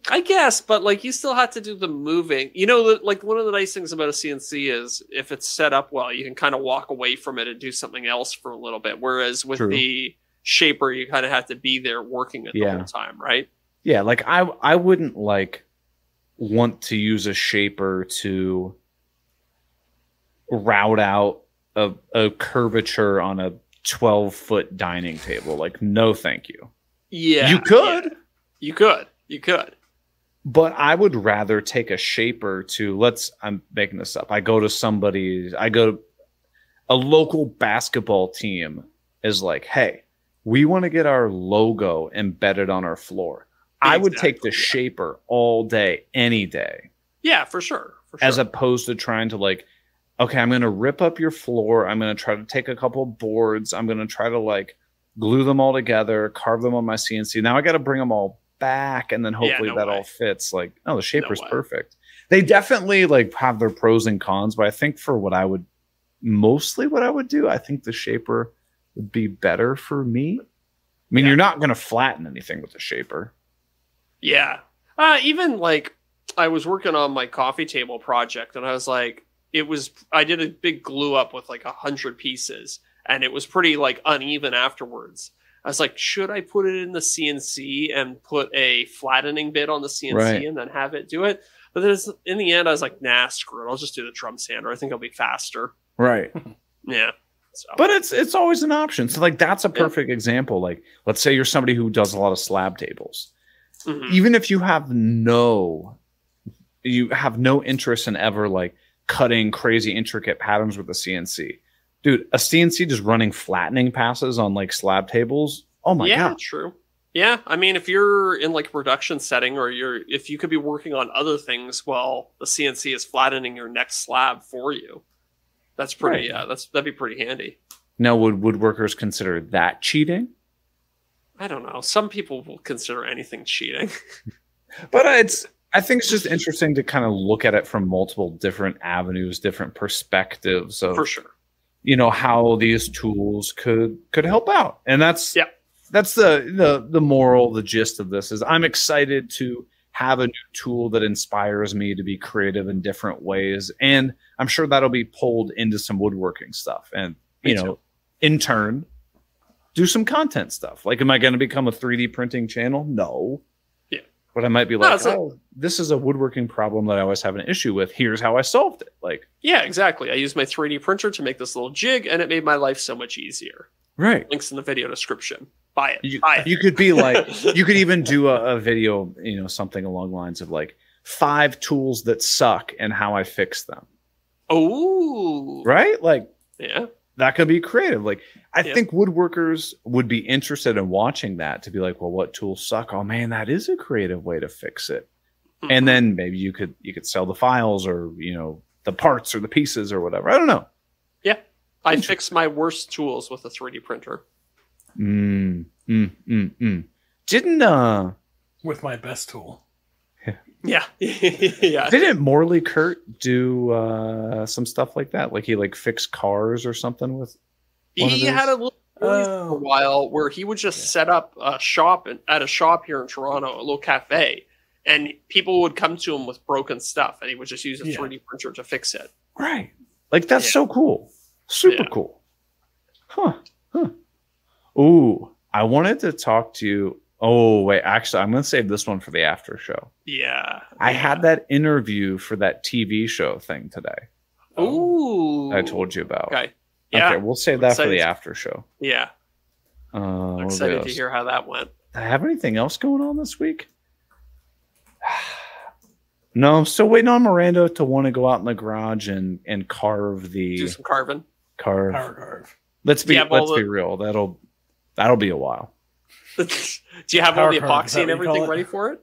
I guess, but like you still have to do the moving. You know, like one of the nice things about a CNC is if it's set up well, you can kind of walk away from it and do something else for a little bit. Whereas with the Shaper, you kind of have to be there working it the whole time, right? Yeah, like I wouldn't like want to use a Shaper to route out a curvature on a 12-foot dining table. Like, no, thank you. Yeah, you could. Yeah. You could. But I would rather take a Shaper to, I'm making this up. I go to a local basketball team is like, hey, we want to get our logo embedded on our floor. I would take Exactly, the yeah. shaper all day, any day, Yeah, for sure. For sure. as opposed to trying to like, okay, I'm going to rip up your floor. I'm going to try to take a couple boards. I'm going to try to like glue them all together, carve them on my CNC. Now I got to bring them all back, and then hopefully no that way. all fits. Like, oh, the shaper's way. perfect. They definitely like have their pros and cons, but I think for what I would do, I think the shaper would be better for me. I mean, you're not going to flatten anything with the shaper. Yeah. Even like I was working on my coffee table project, and I was like, I did a big glue up with like 100 pieces, and it was pretty like uneven afterwards. I was like, should I put it in the CNC and put a flattening bit on the CNC Right. and then have it do it? But then in the end, I was like, nah, screw it. I'll just do the drum sander. I think I'll be faster. Right. Yeah. So. But it's always an option. So like that's a perfect example. Like let's say you're somebody who does a lot of slab tables. Mhm. Even if you have no interest in ever like cutting crazy intricate patterns with a CNC. Dude, a CNC just running flattening passes on like slab tables. Oh my god. True. Yeah, I mean, if you're in like a production setting, or if you could be working on other things while the CNC is flattening your next slab for you, that's pretty. Right. That'd be pretty handy. Now, would woodworkers consider that cheating? I don't know. Some people will consider anything cheating. But I think it's just interesting to kind of look at it from multiple different avenues, different perspectives of For sure. How these tools could help out. And that's Yeah. that's the moral, the gist of this is I'm excited to have a new tool that inspires me to be creative in different ways. And I'm sure that'll be pulled into some woodworking stuff. And, Me too. in turn, do some content stuff. Like, am I going to become a 3D printing channel? No. Yeah. But I might be No, like, it's like- this is a woodworking problem that I always have an issue with. Here's how I solved it. Like, Yeah, exactly. I used my 3D printer to make this little jig, and it made my life so much easier. right. Links in the video description. Buy it. You, Buy it. you could be like, you could even do a video, something along the lines of like 5 tools that suck and how I fix them. Oh. Right? Like, Yeah. that could be creative. Like, I Yeah. think woodworkers would be interested in watching that to be like, well, what tools suck? Oh man, that is a creative way to fix it. Mhm. And then maybe you could sell the files or, the parts or the pieces or whatever. I don't know. Yeah. I fixed my worst tools with a 3D printer. Didn't With my best tool. Yeah. Yeah. didn't Morley Kurt do some stuff like that? Like he like fixed cars or something with one of He those? had a little series for a Oh. while where he would just set up a shop at a shop here in Toronto, a little cafe, and people would come to him with broken stuff, and he would just use a Yeah. 3D printer to fix it. Right. Like that's Yeah. so cool. Super Yeah. cool. Huh. Ooh, I wanted to talk to you. Oh, wait, actually, I'm going to save this one for the after show. Yeah. I had that interview for that TV show thing today Ooh. I told you about. Okay. Yeah. Okay, we'll save that for the Excited. after show. Yeah. I'm What excited to else? hear how that went. Do I have anything else going on this week? No, I'm still waiting on Miranda to want to go out in the garage and carve the Do some carving. carve. Power carve. Let's be Yeah, well, let's be real. That'll be a while. Do you have all Power the carve, is epoxy that and what you call everything it? ready for it?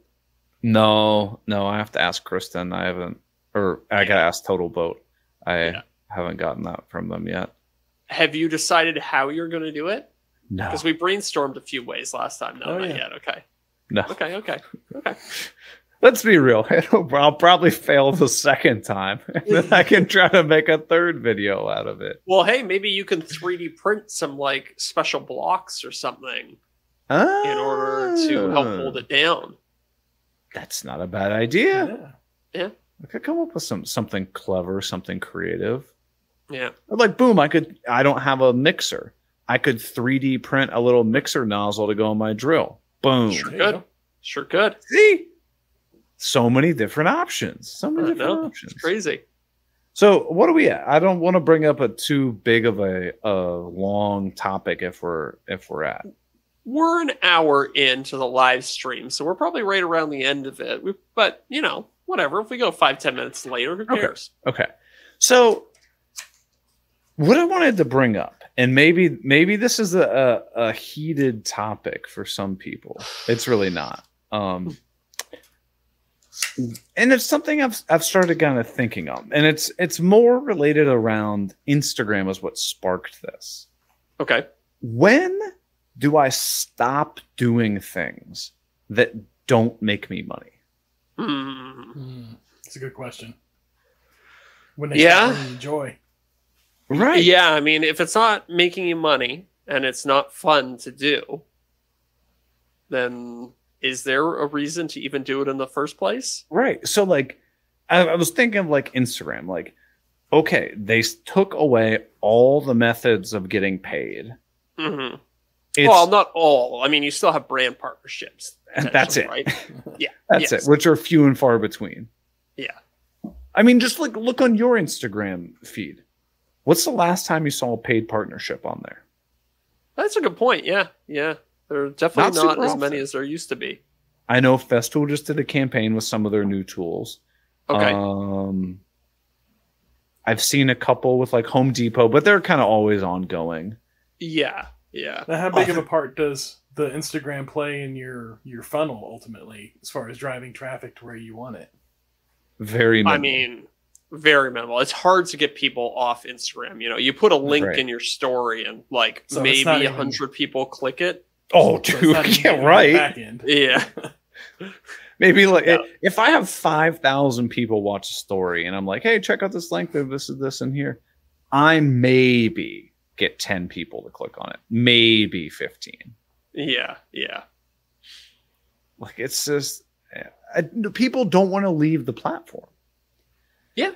No, I have to ask Kristen. I haven't, or I gotta ask Total Boat. I haven't gotten that from them yet. Have you decided how you're going to do it? No, Because we brainstormed a few ways last time. No, Oh, not yeah. yet. Okay. no. Okay. Let's be real. I'll probably fail the second time, and then I can try to make a third video out of it. Well, hey, maybe you can 3D print some like special blocks or something in order to help hold it down. That's not a bad idea. Yeah. I could come up with something clever, something creative. Yeah. Like, boom! I don't have a mixer. I could 3D print a little mixer nozzle to go on my drill. Boom! Sure There you could. go. Sure could. See, so many different options. So many I different know. options. It's crazy. So what are we at? I don't want to bring up a too big of a long topic if we're at. We're an hour into the live stream, so we're probably right around the end of it. But, whatever. If we go 5-10 minutes later, who cares? Okay. So what I wanted to bring up, and maybe this is a heated topic for some people. It's really not. And it's something I've started kind of thinking on, and it's more related around Instagram is what sparked this. Okay. When do I stop doing things that don't make me money? That's a good question. When they start bringing you joy. Right. Yeah, I mean, if it's not making you money and it's not fun to do, then is there a reason to even do it in the first place? Right. So, like, I was thinking of, like, Instagram. Like, okay, they took away all the methods of getting paid. Mm-hmm. Well, not all. I mean, you still have brand partnerships. That's it. Right? Yeah. That's it, which are few and far between. Yeah. I mean, just like look on your Instagram feed. What's the last time you saw a paid partnership on there? That's a good point. Yeah. Yeah. There are definitely not as many as there used to be. I know Festool just did a campaign with some of their new tools. Okay. I've seen a couple with like Home Depot, but they're kind of always ongoing. Yeah. Yeah. Now, how big of a part does the Instagram play in your funnel ultimately, as far as driving traffic to where you want it? Very minimal. I mean, very minimal. It's hard to get people off Instagram. You know, you put a link in your story and like so maybe 100 people click it. Oh, dude. Yeah, right. Yeah. Maybe like if I have 5,000 people watch a story and I'm like, hey, check out this link. This is this in here. I maybe get 10 people to click on it. Maybe 15. Yeah. Yeah. Like it's just people don't want to leave the platform. Yeah.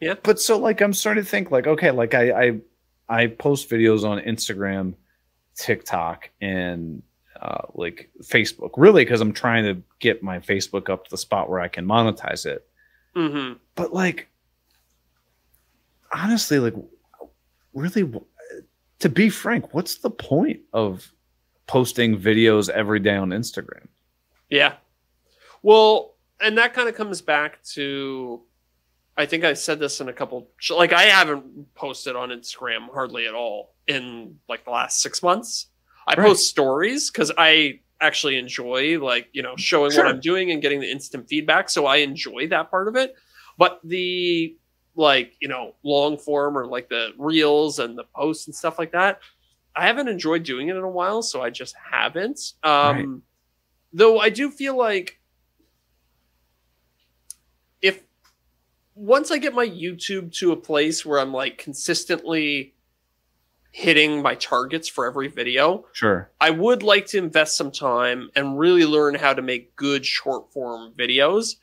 Yeah. But so like I'm starting to think like, okay, like I post videos on Instagram, TikTok, and like Facebook, really, because I'm trying to get my Facebook up to the spot where I can monetize it. Mm-hmm. But like, honestly, like, really, to be frank, what's the point of posting videos every day on Instagram? Yeah. Well, and that kind of comes back to, I think I said this in a couple, like I haven't posted on Instagram hardly at all in like the last 6 months. I post stories because I actually enjoy like, you know, showing what I'm doing and getting the instant feedback. So I enjoy that part of it. But the like, you know, long form or like the reels and the posts and stuff like that, I haven't enjoyed doing it in a while. So I just haven't. Though I do feel like if once I get my YouTube to a place where I'm like consistently hitting my targets for every video, I would like to invest some time and really learn how to make good short form videos.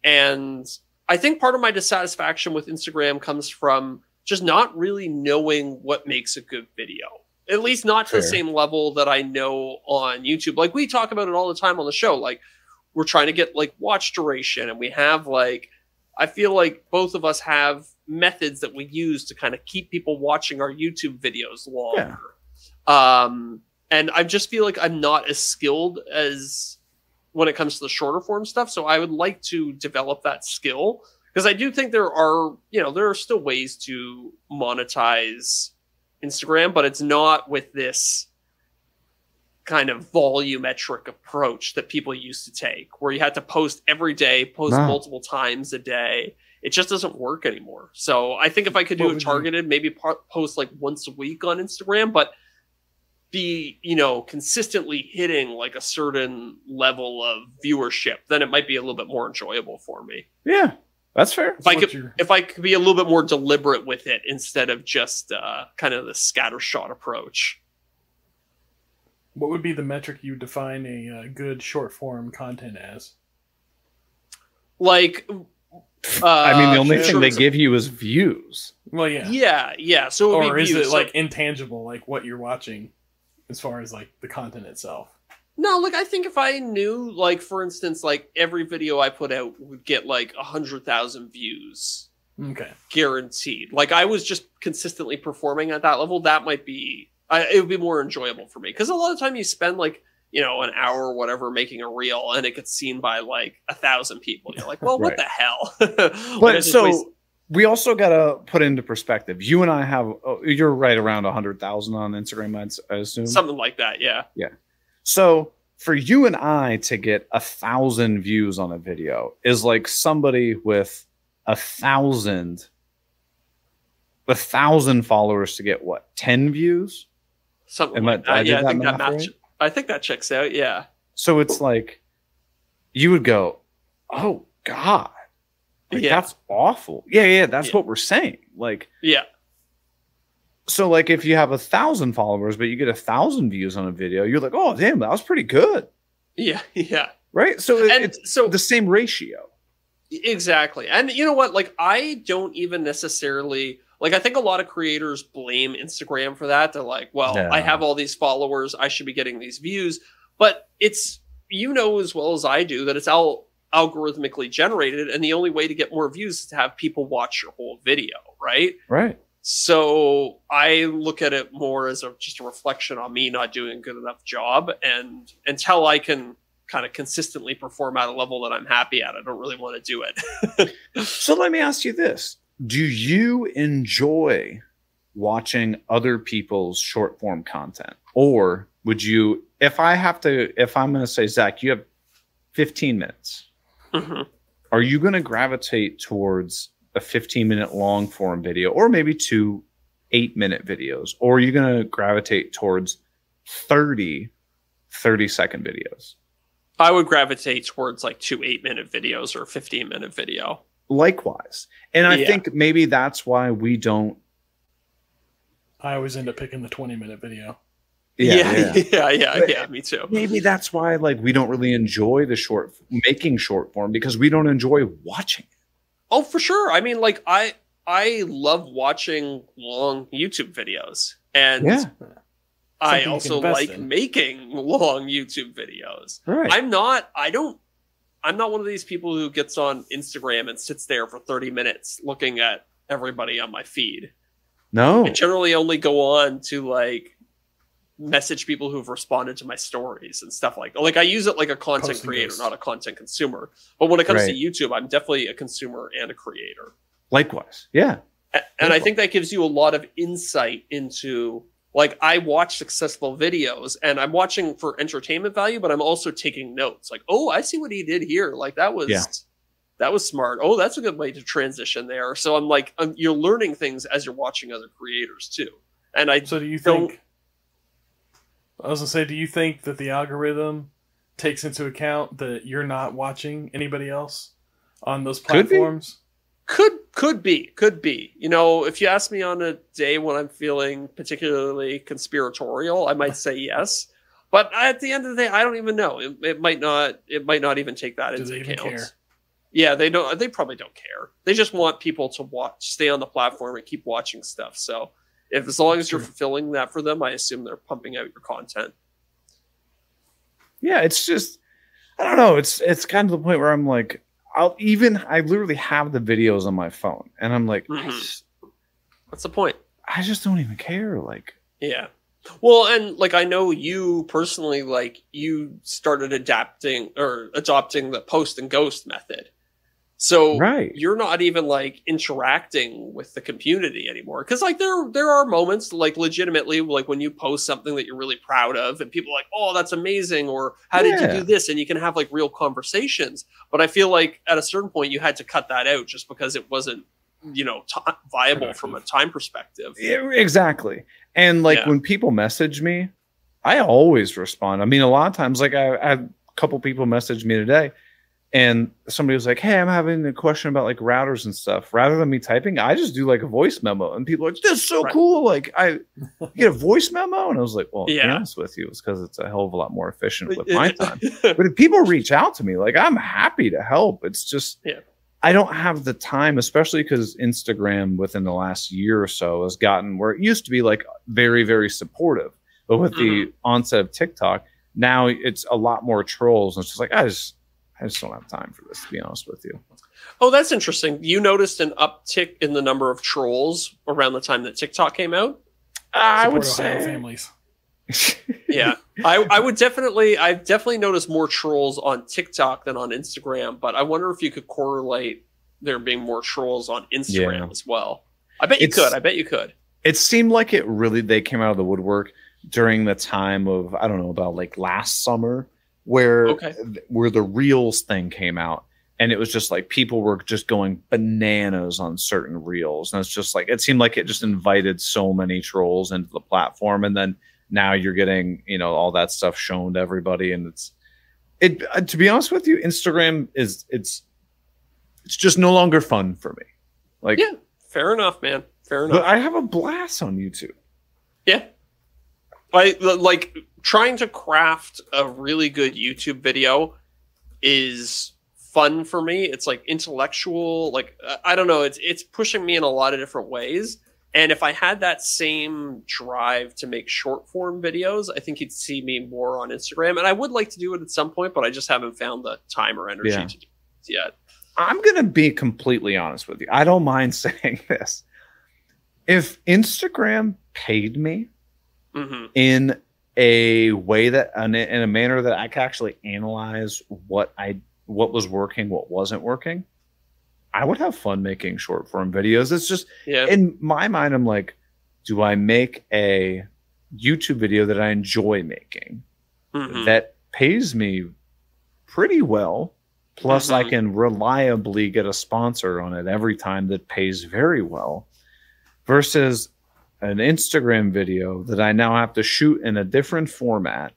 And I think part of my dissatisfaction with Instagram comes from just not really knowing what makes a good video, at least not to the same level that I know on YouTube. Like we talk about it all the time on the show. Like we're trying to get like watch duration, and we have like, I feel like both of us have methods that we use to kind of keep people watching our YouTube videos longer. And I just feel like I'm not as skilled as when it comes to the shorter form stuff. So I would like to develop that skill because I do think there are, you know, there are still ways to monetize Instagram, but it's not with this kind of volumetric approach that people used to take, where you had to post every day, post multiple times a day. It just doesn't work anymore. So I think if I could do it targeted, maybe post like once a week on Instagram, but be, you know, consistently hitting like a certain level of viewership, then it might be a little bit more enjoyable for me. Yeah, that's fair. If I could be a little bit more deliberate with it instead of just kind of the scattershot approach. What would be the metric you define a good short form content as? Like, I mean, the only thing they give you is views. Well, yeah. Yeah. So, or is it like intangible, like what you're watching, as far as like the content itself? No, like I think if I knew, like for instance, like every video I put out would get like 100,000 views, guaranteed. Like I was just consistently performing at that level, that might be. It would be more enjoyable for me because a lot of time you spend like, you know, an hour or whatever making a reel and it gets seen by like 1,000 people. You're like, well, what the hell? But so we also got to put into perspective. You and I have, you're right around 100,000 on Instagram, I assume. Something like that. Yeah. Yeah. So for you and I to get 1,000 views on a video is like somebody with 1,000 followers to get what, 10 views? Something like that. Yeah, I think that checks out. Yeah. So it's like you would go, oh God, like, that's awful. Yeah, that's what we're saying. Like, yeah. So like if you have 1,000 followers, but you get 1,000 views on a video, you're like, oh damn, that was pretty good. Yeah, yeah. Right. So it's the same ratio. Exactly. And you know what? Like, I don't even necessarily like, I think a lot of creators blame Instagram for that. They're like, well, I have all these followers, I should be getting these views. But it's, you know, as well as I do, that it's all algorithmically generated. And the only way to get more views is to have people watch your whole video. Right. Right. So I look at it more as just a reflection on me not doing a good enough job. And until I can kind of consistently perform at a level that I'm happy at, I don't really want to do it. So let me ask you this. Do you enjoy watching other people's short form content? Or would you, if I'm going to say, Zach, you have 15 minutes, are you going to gravitate towards a 15-minute long form video, or maybe 2 8-minute videos? Or are you going to gravitate towards 30-second videos? I would gravitate towards like 2 8-minute videos or a 15-minute video. Likewise. And I think maybe that's why we don't. I always end up picking the 20-minute video. Yeah, me too. Maybe that's why like we don't really enjoy making short form, because we don't enjoy watching it. Oh, for sure. I mean, like I love watching long YouTube videos, and I also like making long YouTube videos. Right. I'm not one of these people who gets on Instagram and sits there for 30 minutes looking at everybody on my feed. No. I generally only go on to like message people who've responded to my stories and stuff like I use it like a content creator, not a content consumer. But when it comes to YouTube, I'm definitely a consumer and a creator. Likewise. Yeah. And I think that gives you a lot of insight into, like, I watch successful videos and I'm watching for entertainment value, but I'm also taking notes. Like, oh, I see what he did here. Like that was smart. Oh, that's a good way to transition there. So I'm like, you're learning things as you're watching other creators too. And so do you think that the algorithm takes into account that you're not watching anybody else on those platforms? Could be. You know, if you ask me on a day when I'm feeling particularly conspiratorial, I might say yes. But at the end of the day, I don't even know. It might not even take that into account. Care? Yeah, they don't. They probably don't care. They just want people to stay on the platform and keep watching stuff. So as long as you're fulfilling that for them, I assume they're pumping out your content. Yeah, it's just, I don't know. It's kind of the point where I'm like, I literally have the videos on my phone, and I'm like, what's the point? I just don't even care. Like, yeah. Well, and like, I know you personally, like you started adopting the post and ghost method. So you're not even like interacting with the community anymore. Cause like there are moments like legitimately like when you post something that you're really proud of and people are like, oh, that's amazing. Or how did you do this? And you can have like real conversations. But I feel like at a certain point you had to cut that out just because it wasn't, you know, viable from a time perspective. Yeah, exactly. And like when people message me, I always respond. I mean, a lot of times, like I had a couple people message me today. And somebody was like, hey, I'm having a question about like routers and stuff. Rather than me typing, I just do like a voice memo. And people are like, this is so cool. Like, I get a voice memo. And I was like, well, to be honest with you, it's because it's a hell of a lot more efficient with my time. But if people reach out to me, like, I'm happy to help. It's just, I don't have the time, especially because Instagram within the last year or so has gotten where it used to be like very, very supportive. But with the onset of TikTok, now it's a lot more trolls. And it's just like, I just don't have time for this, to be honest with you. Oh, that's interesting. You noticed an uptick in the number of trolls around the time that TikTok came out? I would say families. Yeah, I've definitely noticed more trolls on TikTok than on Instagram, but I wonder if you could correlate there being more trolls on Instagram as well. I bet you could. It seemed like they came out of the woodwork during the time of, I don't know, about like last summer. where Okay. where the Reels thing came out, and it was just like people were just going bananas on certain Reels, and it's just like it seemed like it just invited so many trolls into the platform, and then now you're getting all that stuff shown to everybody, and it to be honest with you, Instagram is it's just no longer fun for me. Like, Yeah, fair enough, man. Fair enough. but I have a blast on YouTube. Yeah. Like trying to craft a really good YouTube video is fun for me. It's like intellectual, like I don't know, it's pushing me in a lot of different ways. And if I had that same drive to make short form videos, I think you'd see me more on Instagram. And I would like to do it at some point, but I just haven't found the time or energy to do it yet. I'm going to be completely honest with you. I don't mind saying this. If Instagram paid me in a way that, in a manner that I could actually analyze what was working, what wasn't working, I would have fun making short form videos. It's just, in my mind, I'm like, do I make a YouTube video that I enjoy making that pays me pretty well? Plus, I can reliably get a sponsor on it every time that pays very well, versus an Instagram video that I now have to shoot in a different format.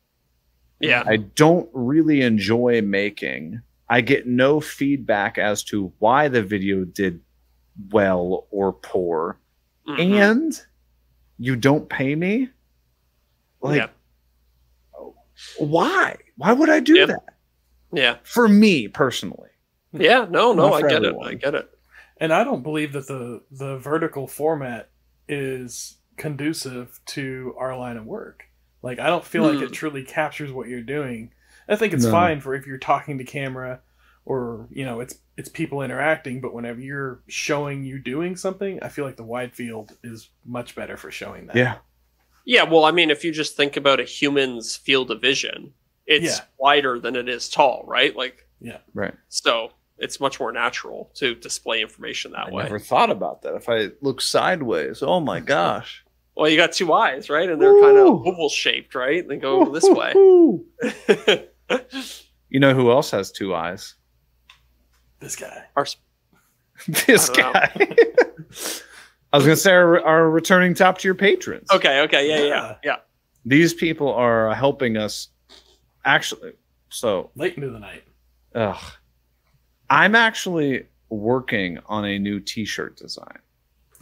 Yeah. I don't really enjoy making. I get no feedback as to why the video did well or poor. And you don't pay me? Like, why? Why would I do that? Yeah. For me personally. Yeah, no, I get everyone. it. I get it. And I don't believe that the vertical format is conducive to our line of work. Like, I don't feel like it truly captures what you're doing. I think it's fine for if you're talking to camera or, it's people interacting, but whenever you're showing you doing something, I feel like the wide field is much better for showing that. Yeah. Yeah, well, I mean, if you just think about a human's field of vision, it's wider than it is tall, right? Like, right. So it's much more natural to display information that way. I never thought about that. If I look sideways, oh my gosh. Well, you got two eyes, right? And they're kind of oval shaped, right? They go this way. You know who else has two eyes? This guy. This guy. I was going to say our returning top tier patrons. Okay. Yeah. These people are helping us. Actually, so late into the night. I'm actually working on a new T-shirt design.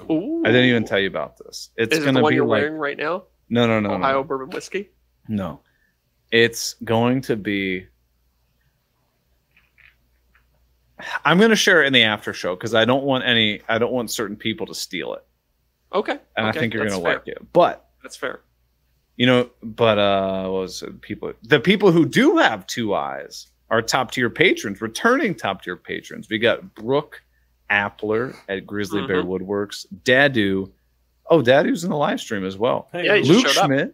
Ooh. I didn't even tell you about this. It's Is it going the to one be you're like wearing right now? No. Ohio bourbon whiskey. No, it's going to be. I'm going to share it in the after show because I don't want certain people to steal it. Okay. And I think you're going to fair. like it. But that's fair. What was it? The people who do have two eyes are top tier patrons, returning top tier patrons. We got Brooke Appler at Grizzly Bear Woodworks, Dadu. Oh, Dadu's in the live stream as well. Hey, yeah, Luke Schmidt,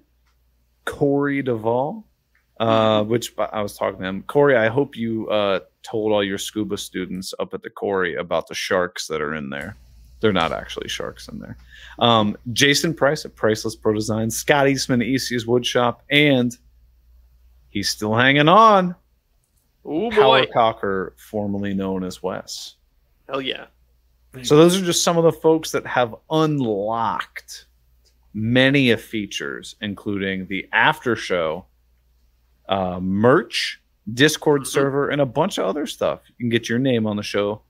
Corey Duvall, which I was talking to him. Corey, I hope you told all your scuba students up at the Corey about the sharks that are in there. They're not actually sharks in there. Jason Price at Priceless Pro Design, Scott Eastman at EC's Woodshop, and he's still hanging on. Ooh, Power boy. Cocker, formerly known as Wes. Hell yeah. So those are just some of the folks that have unlocked many of features, including the after show, merch, Discord server, and a bunch of other stuff. You can get your name on the show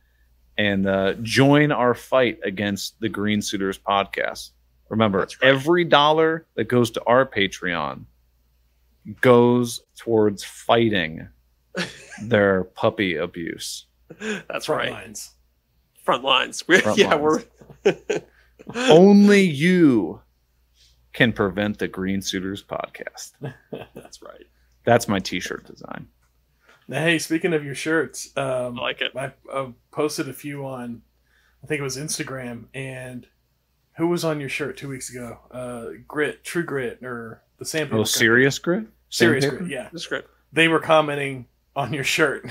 and join our fight against the Green Suiters podcast. Remember, every dollar that goes to our Patreon goes towards fighting their puppy abuse. That's Front right. lines. Front lines. We're only you can prevent the Green Suiters podcast. That's right. That's my T-shirt design. Now, hey, speaking of your shirts, I like it. I posted a few on, I think it was Instagram, and who was on your shirt 2 weeks ago? True Grit, or the Sandpaper. Oh, Serious Grit? Serious Sandpaper? Grit, yeah. That's great. They were commenting on your shirt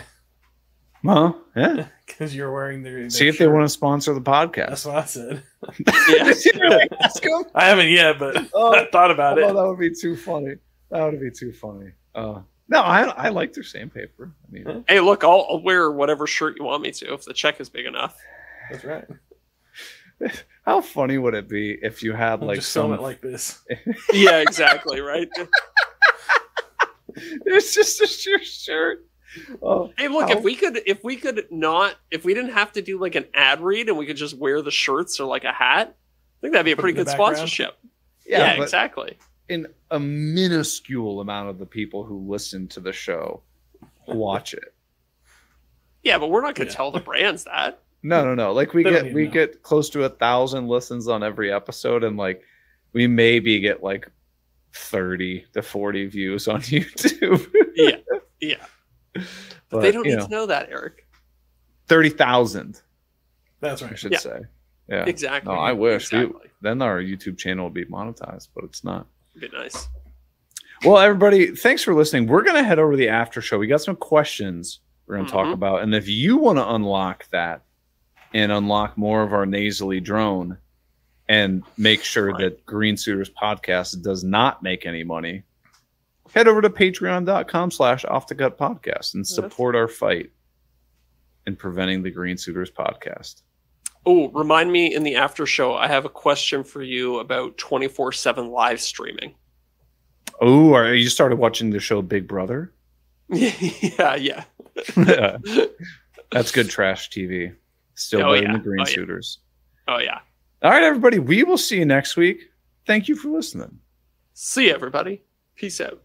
Well, yeah. because you're wearing their See if shirt. they want to sponsor the podcast. That's what I said. Yeah. I haven't yet, but I thought about it. That would be too funny. That would be too funny. No, I like their sandpaper. I mean, Hey, look, I'll wear whatever shirt you want me to if the check is big enough. That's right. how funny would it be if you had I'm like just selling it like this. Yeah, exactly, right? it's just a sheer shirt. Oh, Hey, look, if we didn't have to do like an ad read and we could just wear the shirts or like a hat, I think that'd be a pretty good sponsorship. Yeah, exactly. In a minuscule amount of the people who listen to the show watch it. Yeah, but we're not going to tell the brands that. No. Like we get close to 1,000 listens on every episode, and like we maybe get like 30 to 40 views on YouTube. Yeah. But they don't need to know that, Eric. 30,000. That's right. I should say. Yeah. Exactly. No, I wish. Exactly. Then our YouTube channel would be monetized, but it's not. It'd be nice. Well, everybody, thanks for listening. We're going to head over to the after show. We got some questions we're going to talk about. And if you want to unlock that and unlock more of our nasally drone and make sure that Green Suiters Podcast does not make any money, head over to patreon.com/offthecutpodcast and support our fight in preventing the Green Suiters Podcast. Oh, remind me in the after show, I have a question for you about 24/7 live streaming. Oh, you started watching the show Big Brother? Yeah. That's good trash TV. Still better than the Green Suiters. Oh, yeah. All right, everybody. We will see you next week. Thank you for listening. See you, everybody. Peace out.